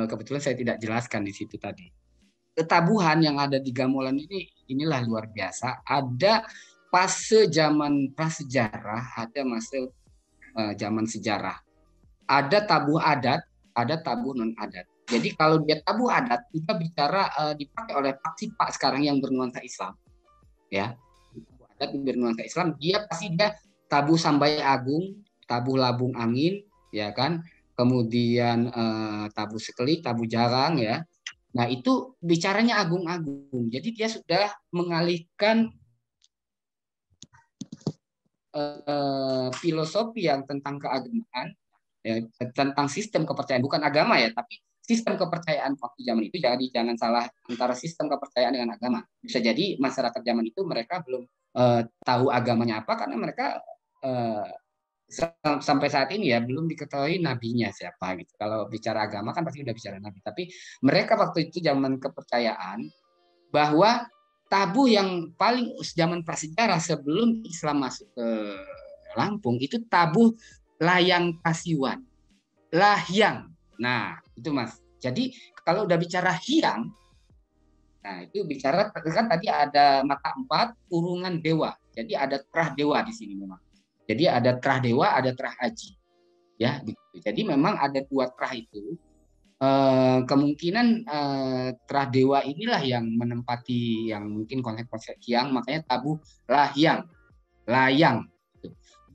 kebetulan saya tidak jelaskan di situ tadi. Ketabuhan yang ada di gamelan inilah luar biasa. Ada fase zaman prasejarah, ada masa zaman sejarah. Ada tabuh adat, ada tabuh non adat. Jadi kalau dia tabuh adat, kita bicara dipakai oleh Pak Sipak sekarang yang bernuansa Islam, ya. Tabuh adat bernuansa Islam, dia pasti dia tabuh sambai agung, tabuh labung angin, ya kan. Kemudian tabuh sekeli, tabuh jarang, ya. Nah itu bicaranya agung-agung. Jadi dia sudah mengalihkan filosofi yang tentang keagamaan, ya, tentang sistem kepercayaan, bukan agama ya, tapi sistem kepercayaan waktu zaman itu. Jadi jangan salah antara sistem kepercayaan dengan agama. Bisa jadi masyarakat zaman itu mereka belum tahu agamanya apa, karena mereka sampai saat ini ya belum diketahui nabinya siapa gitu. Kalau bicara agama kan pasti udah bicara nabi, tapi mereka waktu itu zaman kepercayaan bahwa tabu yang paling zaman prasejarah sebelum Islam masuk ke Lampung itu tabu layang kasiwan, lahyang. Nah, itu Mas. Jadi kalau udah bicara hyang, nah itu bicara kan tadi ada mata 4 urungan dewa. Jadi ada terah dewa di sini memang. Jadi ada terah dewa, ada terah aji. Ya, gitu. Jadi memang ada 2 terah itu. Kemungkinan terah dewa inilah yang menempati yang mungkin konsep-konsep hyang, makanya tabu lahyang, layang.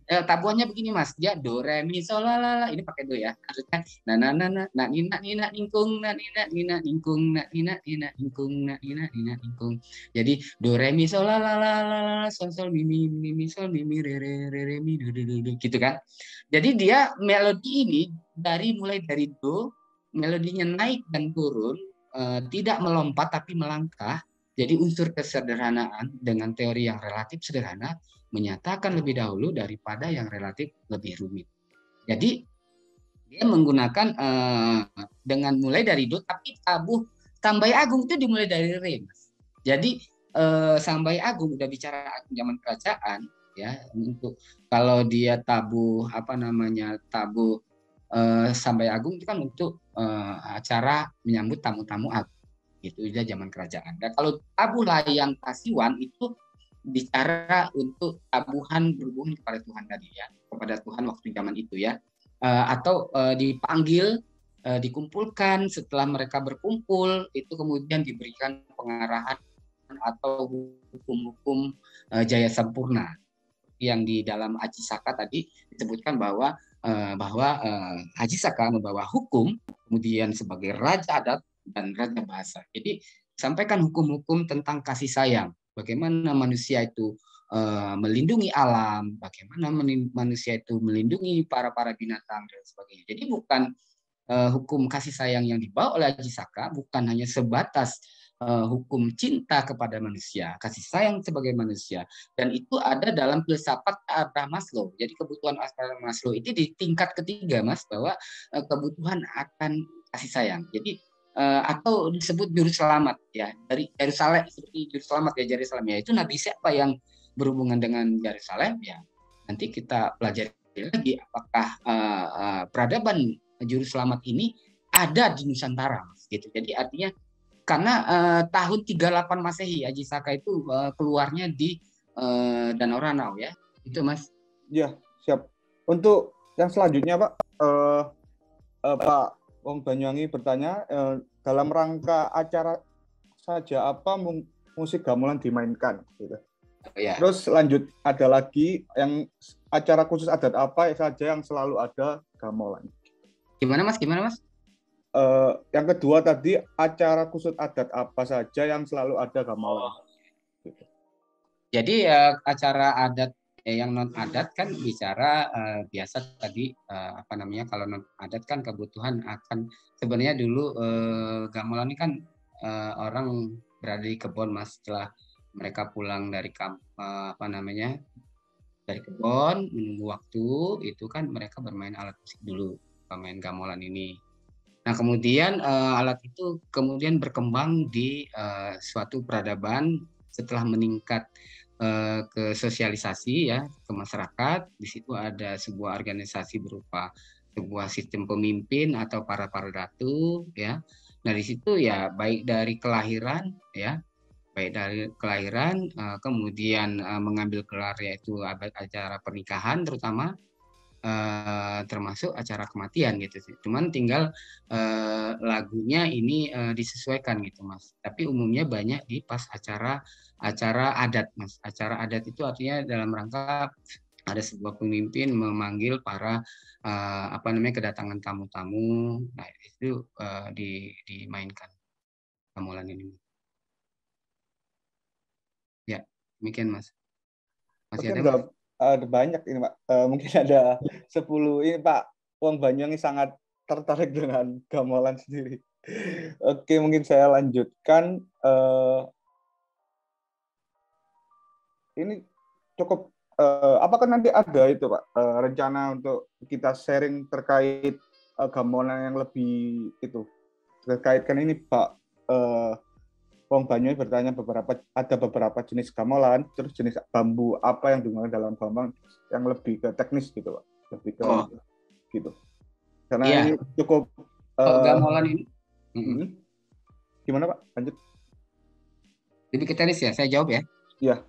Tabuhannya begini Mas, dia do re mi sol la la, ini pakai do ya, maksudnya na na na na na nina nina ningkung na nina nina ningkung na nina nina ningkung na nina nina ningkung. Jadi do re mi sol la la la la sol sol mi mi mi mi sol mi mi re re re re mi do do do gitu kan. Jadi dia melodi ini mulai dari do, melodinya naik dan turun, tidak melompat tapi melangkah. Jadi unsur kesederhanaan dengan teori yang relatif sederhana menyatakan lebih dahulu daripada yang relatif lebih rumit. Jadi dia menggunakan dengan mulai dari do, tapi tabuh sambai agung itu dimulai dari re. Jadi sambai agung udah bicara zaman kerajaan ya. Untuk kalau dia tabuh tabuh sambai agung itu kan untuk acara menyambut tamu-tamu agung. Itu udah zaman kerajaan. Dan kalau tabuh layang kasiwan itu bicara untuk tabuhan berhubungan kepada Tuhan tadi ya, kepada Tuhan waktu zaman itu ya, atau dipanggil, dikumpulkan. Setelah mereka berkumpul itu kemudian diberikan pengarahan atau hukum-hukum jaya sempurna yang di dalam Aji Saka tadi disebutkan bahwa Aji Saka membawa hukum, kemudian sebagai raja adat dan raja bahasa. Jadi sampaikan hukum-hukum tentang kasih sayang. Bagaimana manusia itu melindungi alam, bagaimana manusia itu melindungi para binatang dan sebagainya. Jadi bukan hukum kasih sayang yang dibawa oleh Aji Saka bukan hanya sebatas hukum cinta kepada manusia, kasih sayang sebagai manusia, dan itu ada dalam filsafat Abraham Maslow. Jadi kebutuhan Abraham Maslow itu di tingkat ketiga, Mas, bahwa kebutuhan akan kasih sayang. Jadi atau disebut juru selamat ya, dari Yerusalem, seperti juru selamat ya, Yerusalem ya, itu nabi siapa yang berhubungan dengan Yerusalem ya, nanti kita pelajari lagi apakah peradaban juru selamat ini ada di Nusantara gitu. Jadi artinya karena tahun 38 Masehi Aji Saka itu keluarnya di Danau Ranau ya, itu Mas. Ya, siap. Untuk yang selanjutnya Pak, Pak Wong Banyuwangi bertanya, dalam rangka acara saja apa musik gamelan dimainkan gitu. Ya. Terus lanjut, ada lagi yang acara khusus adat apa saja yang selalu ada gamelan. Gimana Mas? Yang kedua tadi, acara kusut adat apa saja yang selalu ada gamelan? Gitu. Jadi acara adat yang non adat kan bicara biasa tadi kalau non adat kan kebutuhan akan sebenarnya dulu gamelan ini kan orang berada di kebun Mas, setelah mereka pulang dari dari kebun menunggu waktu itu kan mereka bermain alat musik dulu, bermain gamelan ini. Nah kemudian alat itu kemudian berkembang di suatu peradaban setelah meningkat ke sosialisasi ya ke masyarakat. Di situ ada sebuah organisasi berupa sebuah sistem pemimpin atau para ratu ya. Nah di situ ya baik dari kelahiran kemudian mengambil gelar yaitu acara pernikahan terutama termasuk acara kematian gitu sih. Cuman tinggal lagunya ini disesuaikan gitu Mas. Tapi umumnya banyak di pas acara adat Mas. Acara adat itu artinya dalam rangka ada sebuah pemimpin memanggil para kedatangan tamu-tamu. Nah, itu dimainkan gamelan ini. Ya, demikian Mas. Masih ada Mas? Ada banyak ini Pak. Mungkin ada 10 ini Pak. Wong Banyuwangi sangat tertarik dengan gamelan sendiri. Oke, mungkin saya lanjutkan. Ini cukup. Apakah nanti ada itu Pak rencana untuk kita sharing terkait gamelan yang lebih itu terkaitkan ini Pak. Wong Banyuwangi bertanya ada beberapa jenis gamelan, terus jenis bambu apa yang digunakan dalam gamelan yang lebih ke teknis gitu Pak, lebih ke gitu. Karena ini cukup gamelan ini. Gimana Pak? Lanjut. Lebih ke teknis ya, saya jawab ya. Iya.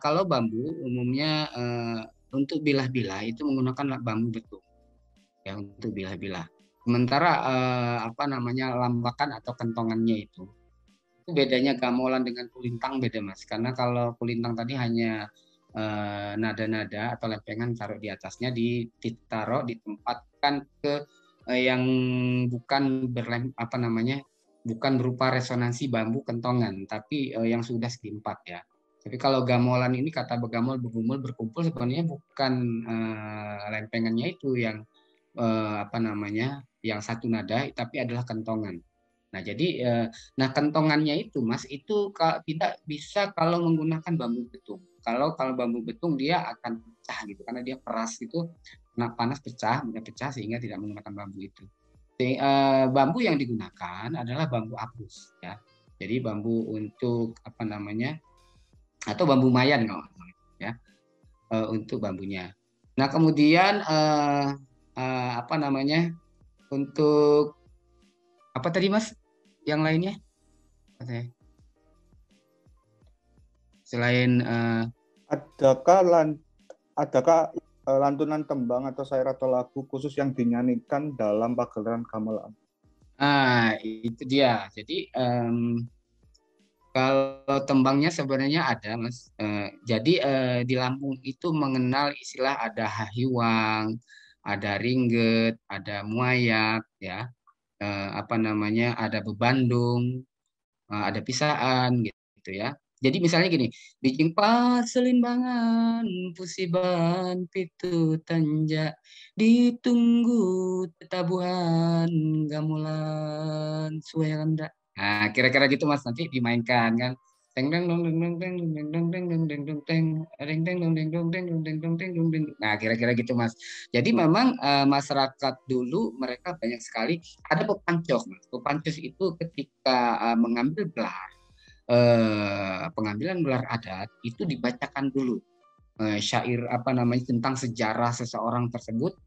Kalau bambu umumnya untuk bilah-bilah itu menggunakan bambu betung ya untuk bilah-bilah. Sementara lambakan atau kentongannya itu bedanya gamelan dengan kulintang beda Mas, karena kalau kulintang tadi hanya nada-nada atau lempengan taruh di atasnya, ditaruh ditempatkan ke yang bukan bukan berupa resonansi bambu kentongan, tapi yang sudah segi 4 ya. Tapi kalau gamelan ini kata begamol bergumul berkumpul sebenarnya bukan lempengannya itu yang yang satu nada, tapi adalah kentongan. Nah, jadi kentongannya itu Mas itu tidak bisa kalau menggunakan bambu betung. Kalau bambu betung dia akan pecah gitu karena dia keras itu, kena panas pecah sehingga tidak menggunakan bambu itu. Bambu yang digunakan adalah bambu apus ya. Jadi bambu untuk atau bambu mayan ya. Untuk bambunya. Nah, kemudian untuk apa tadi Mas? Yang lainnya? Selain adakah lantunan tembang atau syair atau lagu khusus yang dinyanyikan dalam pagelaran gamelan? Itu dia. Jadi kalau tembangnya sebenarnya ada Mas. Jadi di Lampung itu mengenal istilah ada hahiwang, ada ringget, ada muayak ya. Ada bebandung, ada pisaan gitu ya. Jadi misalnya gini, bikin selimbangan pusiban pitu tanja ditunggu tetabuhan gamelan sueranda. Nah, kira-kira gitu Mas, nanti dimainkan kan. Nah, kira-kira gitu Mas. Jadi memang masyarakat dulu mereka banyak sekali ada pepancok Mas. Pepancok itu ketika mengambil gelar pengambilan gelar adat itu dibacakan dulu syair tentang sejarah seseorang tersebut,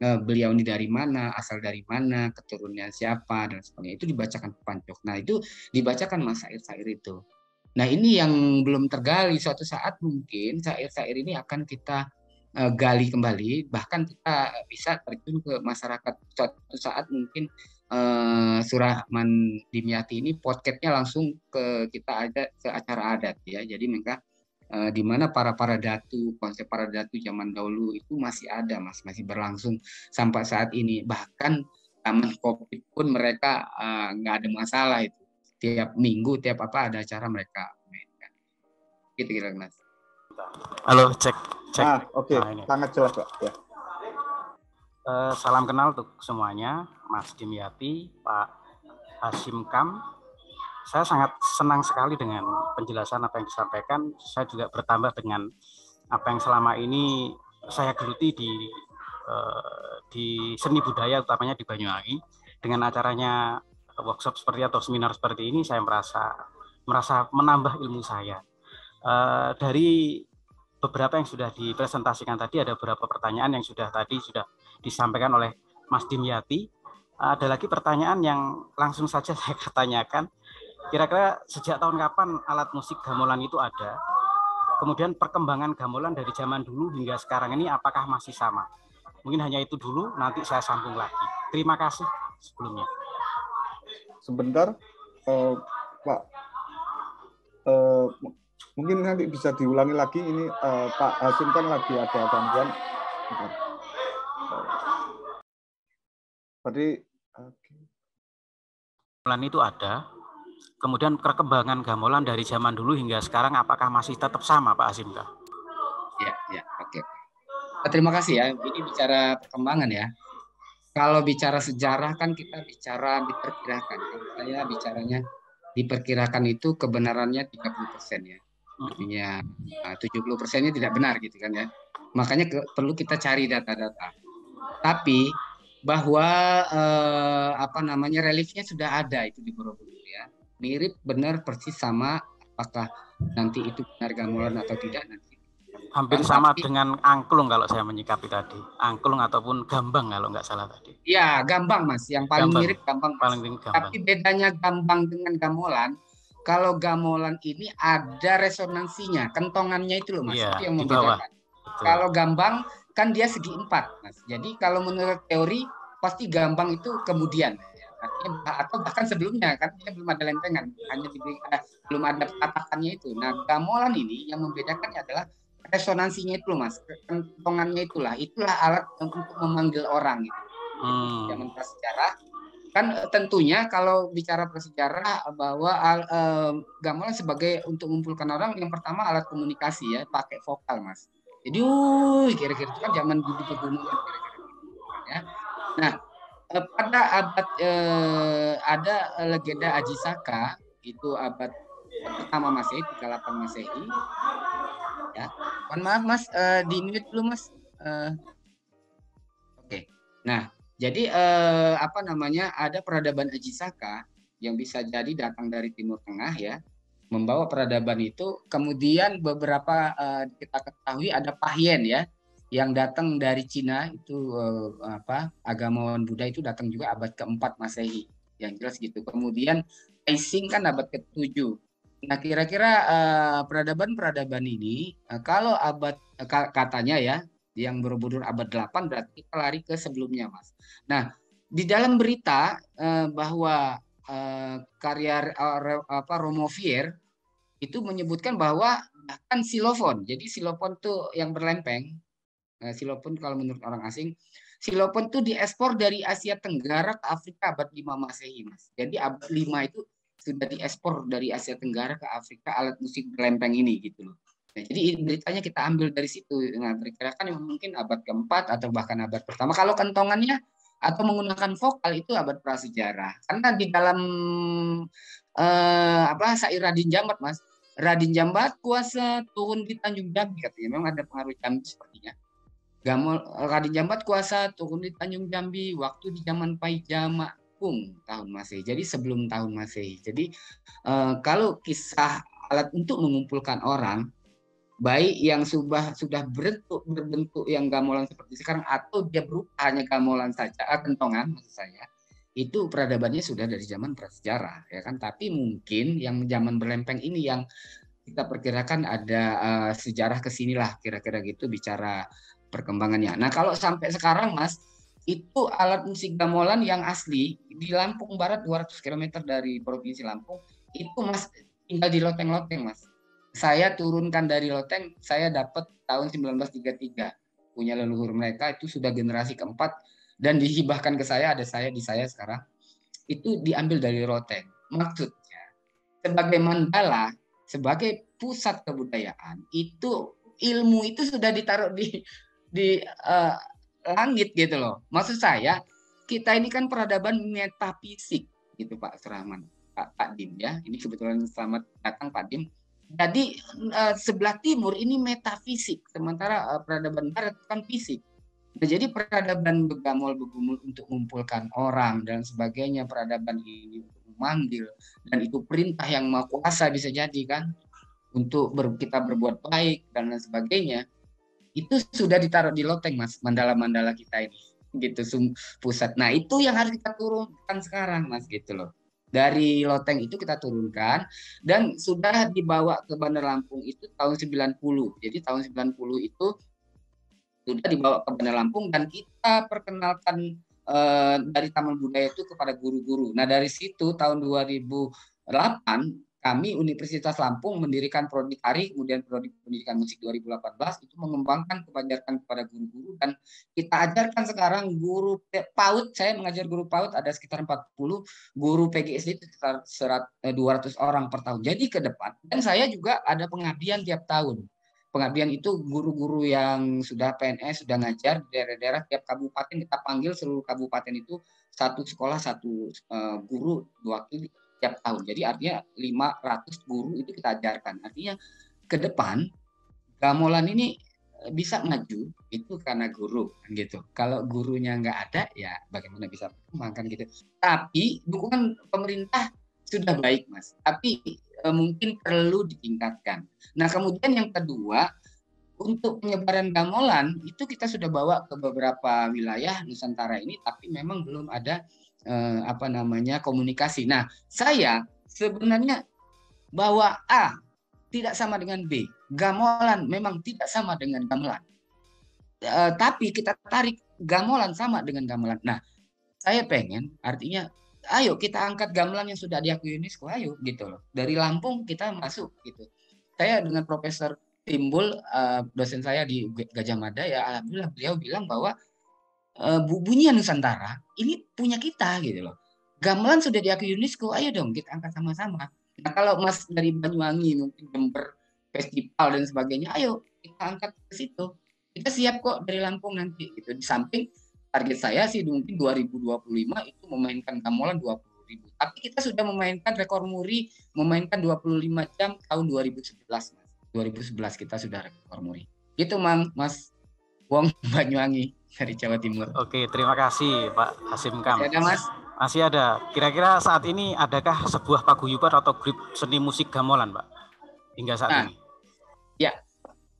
beliau ini dari mana, asal dari mana, keturunannya siapa dan sebagainya, itu dibacakan pepancok. Nah, itu dibacakan Mas syair-syair itu. Nah, ini yang belum tergali. Suatu saat mungkin syair-syair ini akan kita gali kembali, bahkan kita bisa terjun ke masyarakat. Suatu saat mungkin Surahman Dimyati ini podcastnya langsung kita ada ke acara adat ya. Jadi mereka di mana para datu, konsep para datu zaman dahulu itu masih ada, Mas, masih berlangsung sampai saat ini. Bahkan zaman COVID pun mereka nggak ada masalah itu. Tiap minggu, tiap apa ada acara mereka mainkan. Gitu kira Mas. Halo, cek. Oke. Sangat jelas, Pak. Ya. Salam kenal untuk semuanya, Mas Dimyati, Pak Hasyim Kam. Saya sangat senang sekali dengan penjelasan apa yang disampaikan. Saya juga bertambah dengan apa yang selama ini saya geluti di seni budaya, utamanya di Banyuwangi. Dengan acaranya workshop seperti atau seminar seperti ini, saya merasa menambah ilmu saya. Dari beberapa yang sudah dipresentasikan tadi, ada beberapa pertanyaan yang sudah disampaikan oleh Mas Dimyati. Ada lagi pertanyaan yang langsung saja saya tanyakan. Kira-kira sejak tahun kapan alat musik gamelan itu ada? Kemudian perkembangan gamelan dari zaman dulu hingga sekarang ini apakah masih sama? Mungkin hanya itu dulu, nanti saya sambung lagi. Terima kasih sebelumnya. Sebentar, Pak. Mungkin nanti bisa diulangi lagi. Ini Pak Hasyim kan lagi ada gangguan. Tadi gamelan itu ada. Kemudian perkembangan gamelan dari zaman dulu hingga sekarang apakah masih tetap sama, Pak Hasyim? Ya, oke. Terima kasih ya. Ini bicara perkembangan ya. Kalau bicara sejarah kan kita bicara diperkirakan. Kalau saya bicaranya diperkirakan itu kebenarannya 30% ya. Artinya 70%-nya tidak benar gitu kan ya. Makanya perlu kita cari data-data. Tapi bahwa reliefnya sudah ada itu di Borobudur ya. Mirip benar persis sama, apakah nanti itu benar gamelan atau tidak nanti. Hampir sama dengan angklung kalau saya menyikapi tadi. Angklung ataupun gambang kalau nggak salah tadi. Ya, gambang Mas. Yang paling mirip gambang. Paling mirip gambang. Tapi bedanya gambang dengan gamelan, kalau gamelan ini ada resonansinya, kentongannya itu loh Mas. Iya, itu yang membedakan. Kalau gambang kan dia segi 4 Mas. Jadi kalau menurut teori pasti gambang itu kemudian. Atau bahkan sebelumnya kan dia belum ada lempengan, hanya belum ada patahannya itu. Nah, gamelan ini yang membedakannya adalah resonansinya itu loh Mas, kentongannya itulah alat untuk memanggil orang gitu. Zaman prasejarah kan tentunya kalau bicara prasejarah bahwa gamelan sebagai untuk mengumpulkan orang yang pertama alat komunikasi ya, pakai vokal Mas. Jadi kira-kira itu kan zaman di pegunungan ya. Nah, pada abad ada legenda Aji Saka itu abad pertama Masehi, 38 Masehi. Ya, mohon maaf Mas, di mute dulu Mas. Oke. Nah, jadi ada peradaban Aji Saka yang bisa jadi datang dari Timur Tengah ya, membawa peradaban itu. Kemudian beberapa kita ketahui ada Pahyen ya, yang datang dari Cina itu agamawan Buddha itu datang juga abad ke-4 Masehi, yang jelas gitu. Kemudian Taising kan abad ke-7. Nah, kira-kira peradaban ini kalau abad katanya ya, yang Borobudur abad 8 berarti kita lari ke sebelumnya, Mas. Nah, di dalam berita bahwa karya Romo Fier itu menyebutkan bahwa bahkan silofon. Jadi silofon tuh yang berlempeng. Silofon kalau menurut orang asing, silofon itu diekspor dari Asia Tenggara ke Afrika abad 5 Masehi, Mas. Jadi abad 5 itu sudah diekspor dari Asia Tenggara ke Afrika alat musik berlempeng ini gitu loh. Nah, jadi beritanya kita ambil dari situ. Nah, perkirakan mungkin abad ke-4 atau bahkan abad pertama. Kalau kentongannya atau menggunakan vokal itu abad prasejarah. Karena di dalam syair Radin Jambat, Mas. Radin Jambat kuasa turun di Tanjung Jambi katanya. Memang ada pengaruh Jambi sepertinya. Radin Jambat kuasa turun di Tanjung Jambi waktu di zaman Paijamakung tahun Masehi. Jadi sebelum tahun Masehi. Jadi kalau kisah alat untuk mengumpulkan orang, baik yang sudah berbentuk yang gamelan seperti sekarang atau dia berupa hanya gamelan saja, kentongan maksud saya, itu peradabannya sudah dari zaman prasejarah, ya kan? Tapi mungkin yang zaman berlempeng ini yang kita perkirakan ada sejarah kesinilah kira-kira gitu bicara perkembangannya. Nah, kalau sampai sekarang Mas, itu alat musik gamelan yang asli di Lampung Barat 200 km dari Provinsi Lampung, itu Mas tinggal di loteng-loteng Mas. saya turunkan dari loteng, saya dapat tahun 1933. Punya leluhur mereka itu sudah generasi keempat dan dihibahkan ke saya, ada saya di saya sekarang. Itu diambil dari loteng. Maksudnya sebagai Mandala, sebagai pusat kebudayaan, itu ilmu itu sudah ditaruh di langit gitu loh. Maksud saya, kita ini kan peradaban metafisik gitu Pak Surahman, Pak Dim ya. Ini kebetulan selamat datang Pak Dim. Jadi sebelah timur ini metafisik, sementara peradaban barat kan fisik. Nah, jadi peradaban begamol begumul untuk mengumpulkan orang dan sebagainya, peradaban ini untuk memanggil, dan itu perintah yang maha kuasa bisa jadi kan, untuk kita berbuat baik dan lain sebagainya, itu sudah ditaruh di loteng Mas, mandala-mandala kita ini gitu pusat. Nah itu yang harus kita turunkan sekarang Mas gitu loh. Dari loteng itu kita turunkan dan sudah dibawa ke Bandar Lampung itu tahun 90. Jadi tahun 90 itu sudah dibawa ke Bandar Lampung dan kita perkenalkan dari Taman Budaya itu kepada guru-guru. Nah dari situ tahun 2008 kami Universitas Lampung mendirikan prodi tari, kemudian prodi pendidikan musik 2018 itu mengembangkan kepanjarkan kepada guru-guru dan kita ajarkan sekarang guru PAUD, saya mengajar guru PAUD ada sekitar 40, guru PGSD itu sekitar 200 orang per tahun. Jadi ke depan, dan saya juga ada pengabdian tiap tahun. Pengabdian itu guru-guru yang sudah PNS, sudah ngajar di daerah-daerah, tiap kabupaten kita panggil seluruh kabupaten itu satu sekolah, satu guru diwakili tiap tahun. Jadi artinya 500 guru itu kita ajarkan. Artinya ke depan gamelan ini bisa maju itu karena guru gitu. Kalau gurunya nggak ada ya bagaimana bisa berkembang gitu. Tapi dukungan pemerintah sudah baik Mas. Tapi mungkin perlu ditingkatkan. Nah kemudian yang kedua, untuk penyebaran gamelan itu kita sudah bawa ke beberapa wilayah Nusantara ini, tapi memang belum ada komunikasi. Nah saya sebenarnya bahwa A tidak sama dengan B, gamelan memang tidak sama dengan gamelan, tapi kita tarik gamelan sama dengan gamelan. Nah saya pengen artinya ayo kita angkat gamelan yang sudah diakui UNESCO, ayo gitu loh. Dari Lampung kita masuk gitu. Saya dengan Profesor Timbul, dosen saya di Gajah Mada ya, alhamdulillah beliau bilang bahwa bunyian Nusantara ini punya kita gitu loh. Gamelan sudah diakui UNESCO, ayo dong kita angkat sama-sama. Nah kalau Mas dari Banyuwangi mungkin Jember festival dan sebagainya, ayo kita angkat ke situ. Kita siap kok dari Lampung nanti gitu. Di samping target saya sih mungkin 2025 itu memainkan gamelan 20.000. Tapi kita sudah memainkan rekor muri, memainkan 25 jam tahun 2011 Mas. 2011 kita sudah rekor muri. Gitu Mas Wong Banyuwangi dari Jawa Timur. Oke, terima kasih Pak Hasim Kam. Masih ada Mas? Masih ada. Kira-kira saat ini adakah sebuah paguyuban atau grup seni musik gamelan Pak? Hingga saat ini. Ya,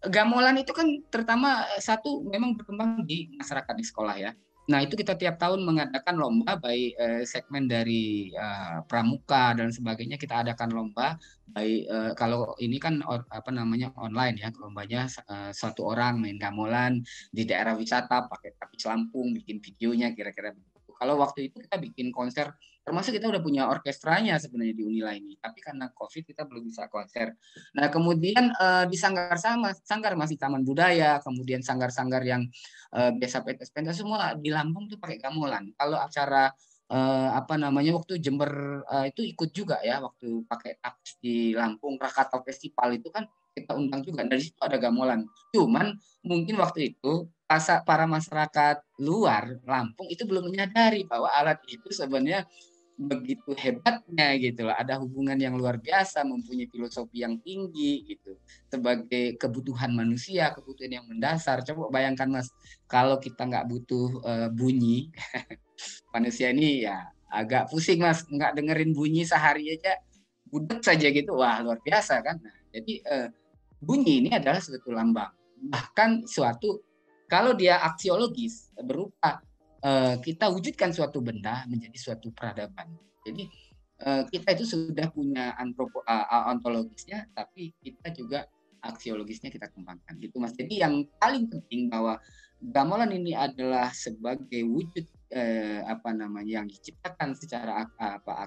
gamelan itu kan terutama satu memang berkembang di masyarakat di sekolah ya. Nah itu kita tiap tahun mengadakan lomba, baik segmen dari pramuka dan sebagainya kita adakan lomba. Baik kalau ini kan online ya, lombanya satu orang main gamelan di daerah wisata pakai tapis Lampung, bikin videonya kira-kira begitu. Kalau waktu itu kita bikin konser, termasuk kita udah punya orkestranya sebenarnya di Unila ini, tapi karena COVID kita belum bisa konser. Nah kemudian di sanggar masih Taman Budaya, kemudian sanggar-sanggar yang biasa pentas-pentas semua di Lampung tuh pakai gamelan. Kalau acara waktu Jember itu ikut juga ya, waktu pakai tapis di Lampung Krakatau Festival itu kan kita undang juga, dari situ ada gamelan. Cuman mungkin waktu itu para masyarakat luar Lampung itu belum menyadari bahwa alat itu sebenarnya begitu hebatnya gitu loh, ada hubungan yang luar biasa, mempunyai filosofi yang tinggi gitu sebagai kebutuhan manusia, kebutuhan yang mendasar. Coba bayangkan Mas, kalau kita nggak butuh bunyi manusia ini ya agak pusing Mas, nggak dengerin bunyi sehari aja budek saja gitu, wah luar biasa kan. Nah, jadi bunyi ini adalah suatu lambang, bahkan suatu kalau dia aksiologis berupa kita wujudkan suatu benda menjadi suatu peradaban. Jadi kita itu sudah punya ontologisnya, tapi kita juga aksiologisnya kita kembangkan gitu Mas. Jadi yang paling penting bahwa gamelan ini adalah sebagai wujud yang diciptakan secara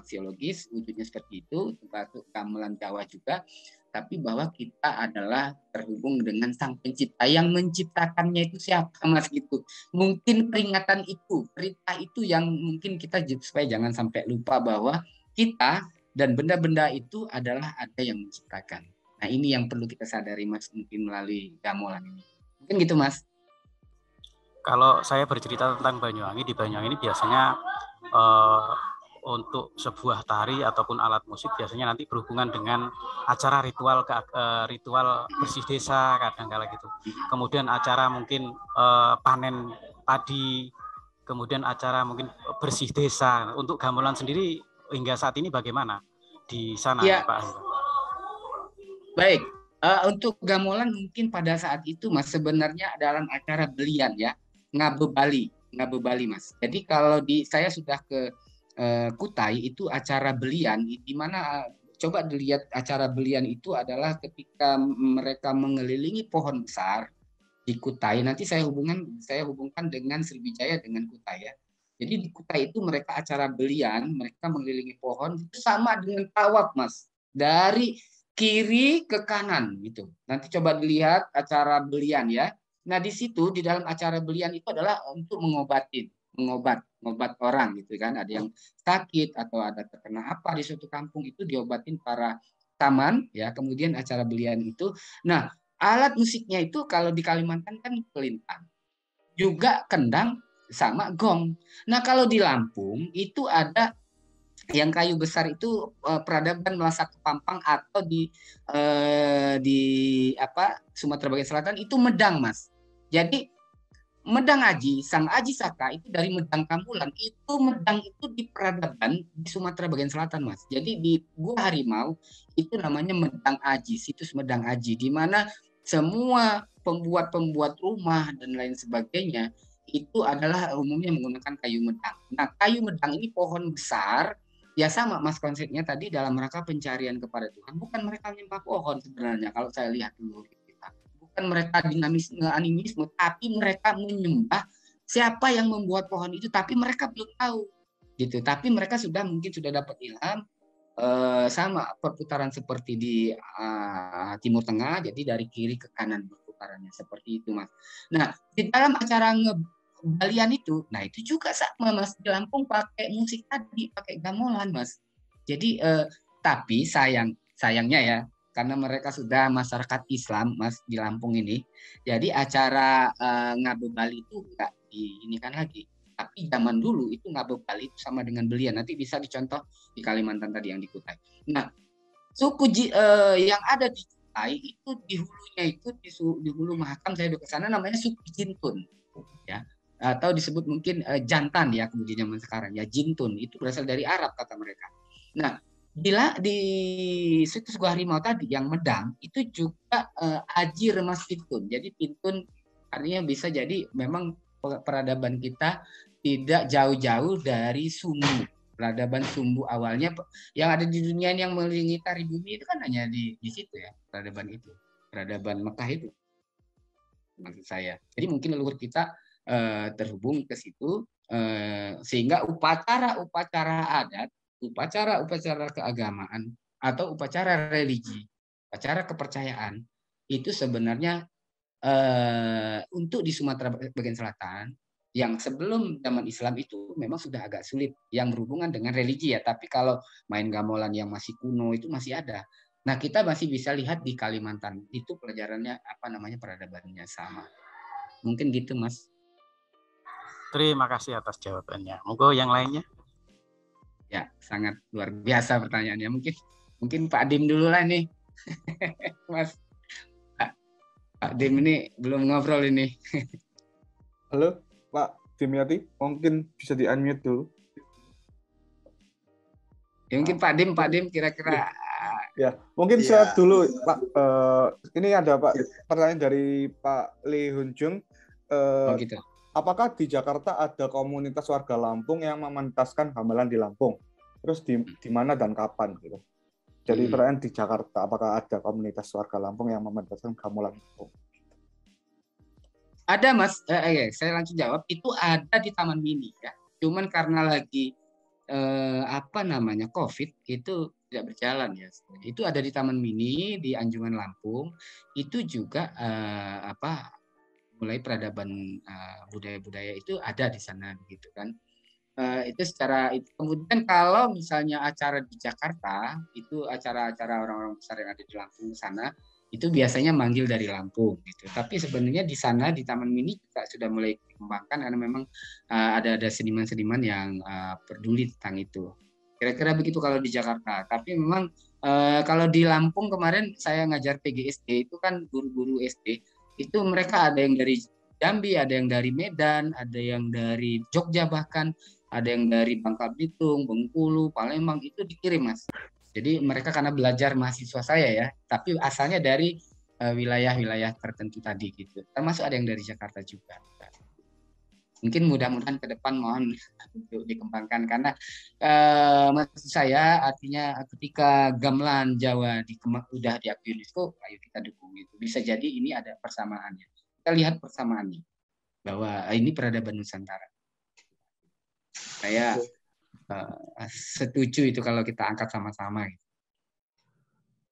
aksiologis, wujudnya seperti itu, termasuk gamelan Jawa juga, tapi bahwa kita adalah terhubung dengan Sang Pencipta. Yang menciptakannya itu siapa, Mas, gitu. Mungkin peringatan itu, perintah itu yang mungkin kita supaya jangan sampai lupa bahwa kita dan benda-benda itu adalah ada yang menciptakan. Nah, ini yang perlu kita sadari, Mas, mungkin melalui gamelan ini. Mungkin gitu, Mas. Kalau saya bercerita tentang Banyuwangi, di Banyuwangi ini biasanya untuk sebuah tari ataupun alat musik biasanya nanti berhubungan dengan acara ritual bersih desa kadang-kala gitu. Kemudian acara mungkin panen padi, kemudian acara mungkin bersih desa. Untuk gamelan sendiri hingga saat ini bagaimana di sana, ya, Pak? Baik. Untuk gamelan mungkin pada saat itu, Mas, sebenarnya dalam acara belian ya, Ngabe Bali, Mas. Jadi kalau saya sudah ke Kutai itu acara belian, di mana coba dilihat acara belian itu adalah ketika mereka mengelilingi pohon besar di Kutai. Nanti saya hubungkan dengan Sriwijaya dengan Kutai ya. Jadi di Kutai itu mereka acara belian, mereka mengelilingi pohon itu sama dengan tawaf, Mas. Dari kiri ke kanan gitu. Nanti coba dilihat acara belian ya. Nah, di situ di dalam acara belian itu adalah untuk mengobat orang gitu kan. Ada yang sakit atau ada terkena apa di suatu kampung itu diobatin para taman ya. Kemudian acara belian itu. Nah, alat musiknya itu kalau di Kalimantan kan pelintang. Juga kendang sama gong. Nah, kalau di Lampung itu ada yang kayu besar itu peradaban Melasak Kepampang atau di Sumatera bagian selatan itu medang, Mas. Jadi medang aji, sang aji saka itu dari medang Kambulan. Itu medang itu di peradaban di Sumatera bagian selatan, Mas. Jadi di Gua Harimau itu namanya medang aji, situs medang aji, di mana semua pembuat rumah dan lain sebagainya itu adalah umumnya menggunakan kayu medang. Nah, kayu medang ini pohon besar. Ya sama, Mas, konsepnya tadi dalam rangka pencarian kepada Tuhan. Bukan mereka menyembah pohon sebenarnya kalau saya lihat dulu. Bukan mereka animisme, tapi mereka menyembah siapa yang membuat pohon itu, tapi mereka belum tahu. Gitu. Tapi mereka mungkin sudah dapat ilham, sama perputaran seperti di Timur Tengah, jadi dari kiri ke kanan perputarannya. Seperti itu, Mas. Nah, di dalam acara balian itu, nah itu juga sama, Mas, di Lampung pakai musik tadi, pakai gamelan, Mas. Jadi tapi sayangnya ya, karena mereka sudah masyarakat Islam, Mas, di Lampung ini. Jadi acara Ngabe Bali itu enggak diinikan lagi. Tapi zaman dulu itu Ngabe Bali itu sama dengan belian. Nanti bisa dicontoh di Kalimantan tadi yang di Kutai. Nah, suku yang ada di Kutai itu di hulunya itu di hulu Mahakam, saya udah ke sana, namanya suku Jintun. Ya. Atau disebut mungkin jantan ya kemudian zaman sekarang ya, jintun itu berasal dari Arab kata mereka. Nah, di situs Gua Harimau tadi yang medang itu juga aji remas pintun. Jadi pintun artinya bisa jadi memang peradaban kita tidak jauh-jauh dari sumbu. Peradaban sumbu awalnya yang ada di dunia yang mengelilingi tari bumi itu kan hanya di situ ya, peradaban itu. Peradaban Mekah itu maksud saya. Jadi mungkin leluhur kita terhubung ke situ, sehingga upacara-upacara adat, upacara-upacara keagamaan atau upacara religi, upacara kepercayaan itu sebenarnya untuk di Sumatera bagian selatan yang sebelum zaman Islam itu memang sudah agak sulit yang berhubungan dengan religi ya, tapi kalau main gamelan yang masih kuno itu masih ada. Nah, kita masih bisa lihat di Kalimantan itu pelajarannya peradabannya sama. Mungkin gitu, Mas. Terima kasih atas jawabannya. Monggo yang lainnya. Ya, sangat luar biasa pertanyaannya. Mungkin Pak Dim dulu lah nih. Mas. Pak Dim ini belum ngobrol ini. Halo, Pak Dimyati. Mungkin bisa di-unmute dulu. Ya, mungkin Pak Dim kira-kira. Ya, mungkin saya dulu, Pak. Ini ada Pak pertanyaan dari Pak Lee Hunjung. Gitu. Apakah di Jakarta ada komunitas warga Lampung yang mementaskan gamelan di Lampung? Terus di mana dan kapan gitu? Jadi pertanyaan di Jakarta, apakah ada komunitas warga Lampung yang mementaskan gamelan Lampung? Ada, Mas. Saya langsung jawab. Itu ada di Taman Mini ya. Cuman karena lagi apa namanya COVID itu tidak berjalan ya. Itu ada di Taman Mini di Anjungan Lampung. Itu juga mulai peradaban budaya-budaya itu ada di sana gitu kan. Itu secara itu. Kemudian kalau misalnya acara di Jakarta itu acara-acara orang-orang besar yang ada di Lampung sana itu biasanya manggil dari Lampung gitu. Tapi sebenarnya di sana di Taman Mini juga sudah mulai dikembangkan karena memang ada seniman-seniman yang peduli tentang itu. Kira-kira begitu kalau di Jakarta. Tapi memang kalau di Lampung kemarin saya ngajar PGSD itu kan guru-guru SD itu mereka ada yang dari Jambi, ada yang dari Medan, ada yang dari Jogja bahkan, ada yang dari Bangka Belitung, Bengkulu, Palembang itu dikirim Mas. Jadi mereka karena belajar mahasiswa saya ya, tapi asalnya dari wilayah-wilayah tertentu tadi gitu. Termasuk ada yang dari Jakarta juga. Mungkin mudah-mudahan ke depan mohon untuk dikembangkan karena maksud saya artinya ketika gamelan Jawa udah diakui UNESCO, ayo kita dukung itu. Bisa jadi ini ada persamaannya. Kita lihat persamaannya bahwa ini peradaban Nusantara. Saya setuju itu kalau kita angkat sama-sama.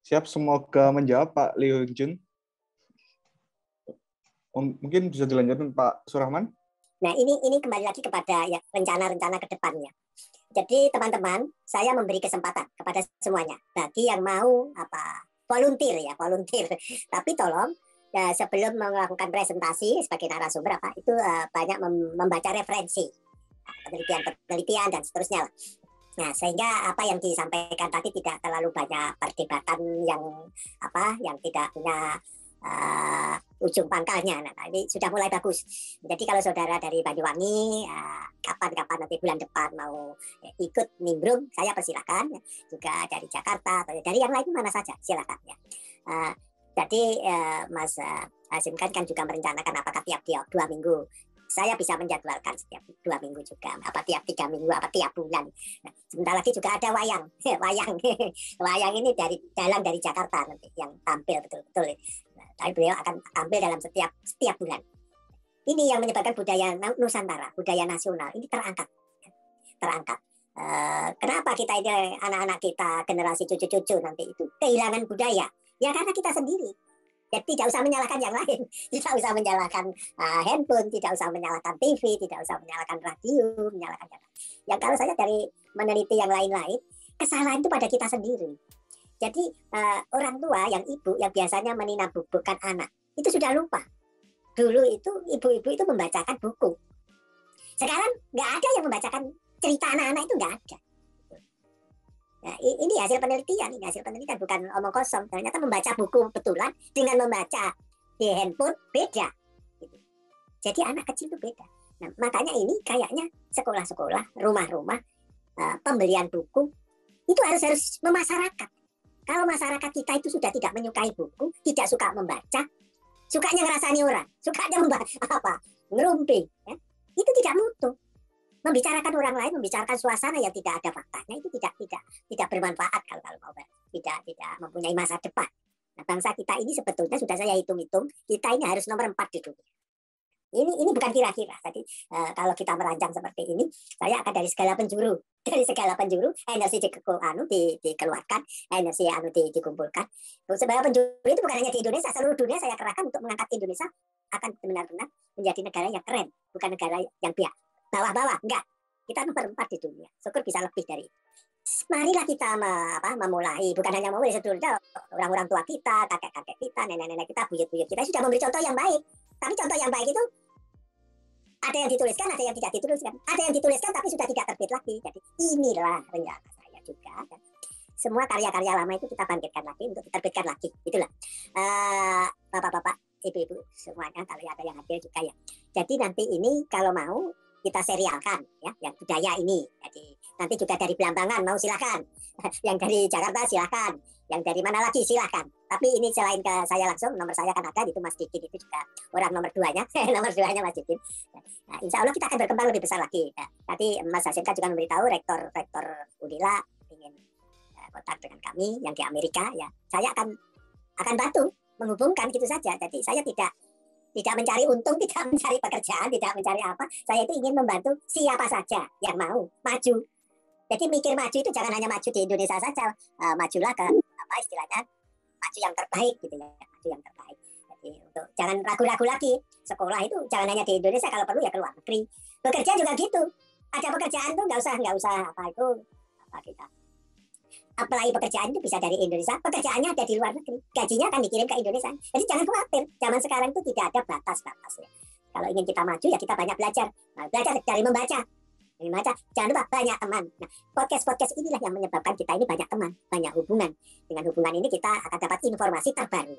Siap, semoga menjawab Pak Lee Hyun Jun. Mungkin bisa dilanjutkan Pak Surahman. Nah, ini kembali lagi kepada ya rencana-rencana ke depannya. Jadi teman-teman, saya memberi kesempatan kepada semuanya bagi yang mau volunteer. Tapi tolong ya, sebelum melakukan presentasi sebagai narasumber itu banyak membaca referensi, penelitian dan seterusnya. Nah, sehingga apa yang disampaikan tadi tidak terlalu banyak perdebatan yang tidak punya ujung pangkalnya. Nah, ini sudah mulai bagus. Jadi kalau saudara dari Banyuwangi, kapan-kapan nanti bulan depan mau ikut nimbrung, saya persilakan. Juga dari Jakarta atau dari yang lain mana saja, silakan ya. Jadi Mas Hasim kan juga merencanakan apakah tiap 2 minggu. Saya bisa menjadwalkan setiap 2 minggu juga, apa tiap 3 minggu, apa tiap bulan. Nah, sebentar lagi juga ada wayang. Wayang ini dalang dari Jakarta nanti yang tampil betul-betul. Nah, tapi beliau akan tampil dalam setiap bulan. Ini yang menyebabkan budaya Nusantara, budaya nasional ini terangkat. Kenapa kita ini anak-anak kita, generasi cucu-cucu nanti itu kehilangan budaya? Ya karena kita sendiri. Jadi tidak usah menyalahkan yang lain, tidak usah menyalahkan handphone, tidak usah menyalahkan TV, tidak usah menyalahkan radio, menyalahkan yang lain. Yang kalau saya dari meneliti yang lain-lain, kesalahan itu pada kita sendiri. Jadi orang tua, yang ibu, yang biasanya meninabubukan anak, itu sudah lupa. Dulu itu ibu-ibu itu membacakan buku. Sekarang nggak ada yang membacakan cerita anak-anak itu, nggak ada. Nah, ini hasil penelitian, bukan omong kosong. Ternyata membaca buku betulan dengan membaca di handphone beda. Gitu. Jadi anak kecil itu beda. Nah, makanya ini kayaknya sekolah-sekolah, rumah-rumah, pembelian buku itu harus memasyarakat. Kalau masyarakat kita itu sudah tidak menyukai buku, tidak suka membaca, sukanya ngerasani orang, sukanya ngerumpi, ya, itu tidak mutu. Membicarakan orang lain, membicarakan suasana yang tidak ada faktanya itu tidak bermanfaat kalau mau tidak mempunyai masa depan. Nah, bangsa kita ini sebetulnya sudah saya hitung-hitung, kita ini harus nomor 4 di dunia. Ini bukan kira-kira. Jadi kalau kita merancang seperti ini, saya akan dari segala penjuru, energi dikeluarkan, energi dikumpulkan. Segala penjuru itu bukan hanya di Indonesia, seluruh dunia saya kerahkan untuk mengangkat Indonesia akan benar-benar menjadi negara yang keren, bukan negara yang biak. Bawah-bawah, enggak. Kita nomor 4 di dunia. Syukur bisa lebih dari itu. Marilah kita memulai, bukan hanya memulai sebetulnya orang-orang tua kita, kakek-kakek kita, nenek-nenek kita, buyut-buyut kita sudah memberi contoh yang baik. Tapi contoh yang baik itu ada yang dituliskan, ada yang tidak dituliskan. Ada yang dituliskan tapi sudah tidak terbit lagi. Jadi inilah rencana saya juga. Semua karya-karya lama itu kita bangkitkan lagi untuk diterbitkan lagi. Itulah. Bapak-bapak, ibu-ibu semuanya, kalau ada yang hadir juga ya. Jadi nanti ini kalau mau kita serialkan ya, yang budaya ini. Jadi nanti juga dari Belambangan mau silakan, yang dari Jakarta silakan, yang dari mana lagi silakan. Tapi ini selain ke saya langsung, nomor saya kan ada, itu Mas Didin itu juga orang nomor 2-nya, nomor 2-nya Mas Didin. Nah, insya Allah kita akan berkembang lebih besar lagi. Nah, tadi Mas Hasim kan juga memberitahu rektor Unila ingin kontak dengan kami yang di Amerika ya. Saya akan bantu menghubungkan gitu saja. Jadi saya tidak tidak mencari untung, tidak mencari pekerjaan, tidak mencari apa. Saya itu ingin membantu siapa saja yang mau maju. Jadi mikir maju itu jangan hanya maju di Indonesia saja, majulah ke apa istilahnya, maju yang terbaik gitu ya, maju yang terbaik. Jadi untuk jangan ragu-ragu lagi. Sekolah itu jangan hanya di Indonesia, kalau perlu ya ke luar negeri. Bekerja juga gitu. Ada pekerjaan tuh nggak usah apa itu apa kita. Apply pekerjaan itu bisa dari Indonesia, pekerjaannya ada di luar negeri, gajinya akan dikirim ke Indonesia. Jadi jangan khawatir, zaman sekarang itu tidak ada batas-batas ya. Kalau ingin kita maju ya kita banyak belajar. Nah, belajar dari membaca. Jangan lupa banyak teman. Nah, podcast inilah yang menyebabkan kita ini banyak teman, banyak hubungan. Dengan hubungan ini kita akan dapat informasi terbaru.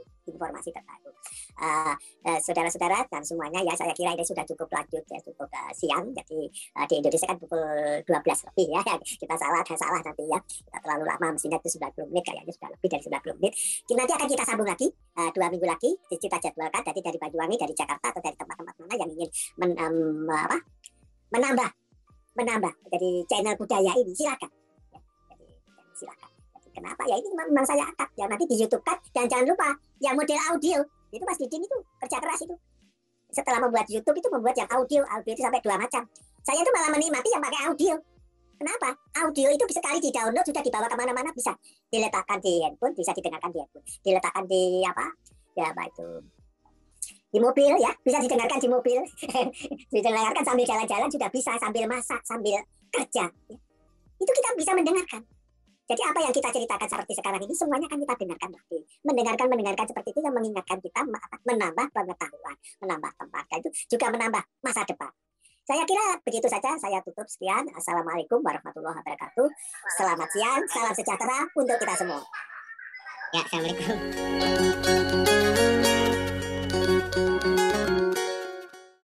Saudara-saudara dan semuanya ya, saya kira ini sudah cukup lanjut ya, cukup siang. Jadi di Indonesia kan pukul 12 lebih ya. Kita salah nanti ya. Kita terlalu lama, mestinya itu 90 menit, kayaknya sudah lebih dari 90 menit. Nanti akan kita sambung lagi 2 minggu lagi. Kita jadwalkan dari Banyuwangi, dari Jakarta atau dari tempat-tempat mana yang ingin menambah jadi channel budaya ini, silakan ya, jadi silakan. Jadi kenapa ya, ini memang saya angkat ya, nanti di YouTube kan. Dan jangan lupa yang model audio itu Mas Didin itu kerja keras itu, setelah membuat YouTube itu membuat yang audio itu sampai 2 macam. Saya itu malah menikmati yang pakai audio. Kenapa? Audio itu sekali di download sudah dibawa kemana-mana, bisa diletakkan di handphone, bisa didengarkan di handphone, diletakkan di apa itu, di mobil ya, bisa didengarkan di mobil, didengarkan sambil jalan-jalan juga bisa, sambil masak, sambil kerja. Ya. Itu kita bisa mendengarkan. Jadi apa yang kita ceritakan seperti sekarang ini semuanya akan kita dengarkan lagi. Mendengarkan seperti itu yang mengingatkan kita, menambah pengetahuan, menambah tempat, itu juga menambah masa depan. Saya kira begitu saja, saya tutup sekian. Assalamualaikum warahmatullahi wabarakatuh. Selamat siang, salam sejahtera untuk kita semua. Ya, assalamualaikum.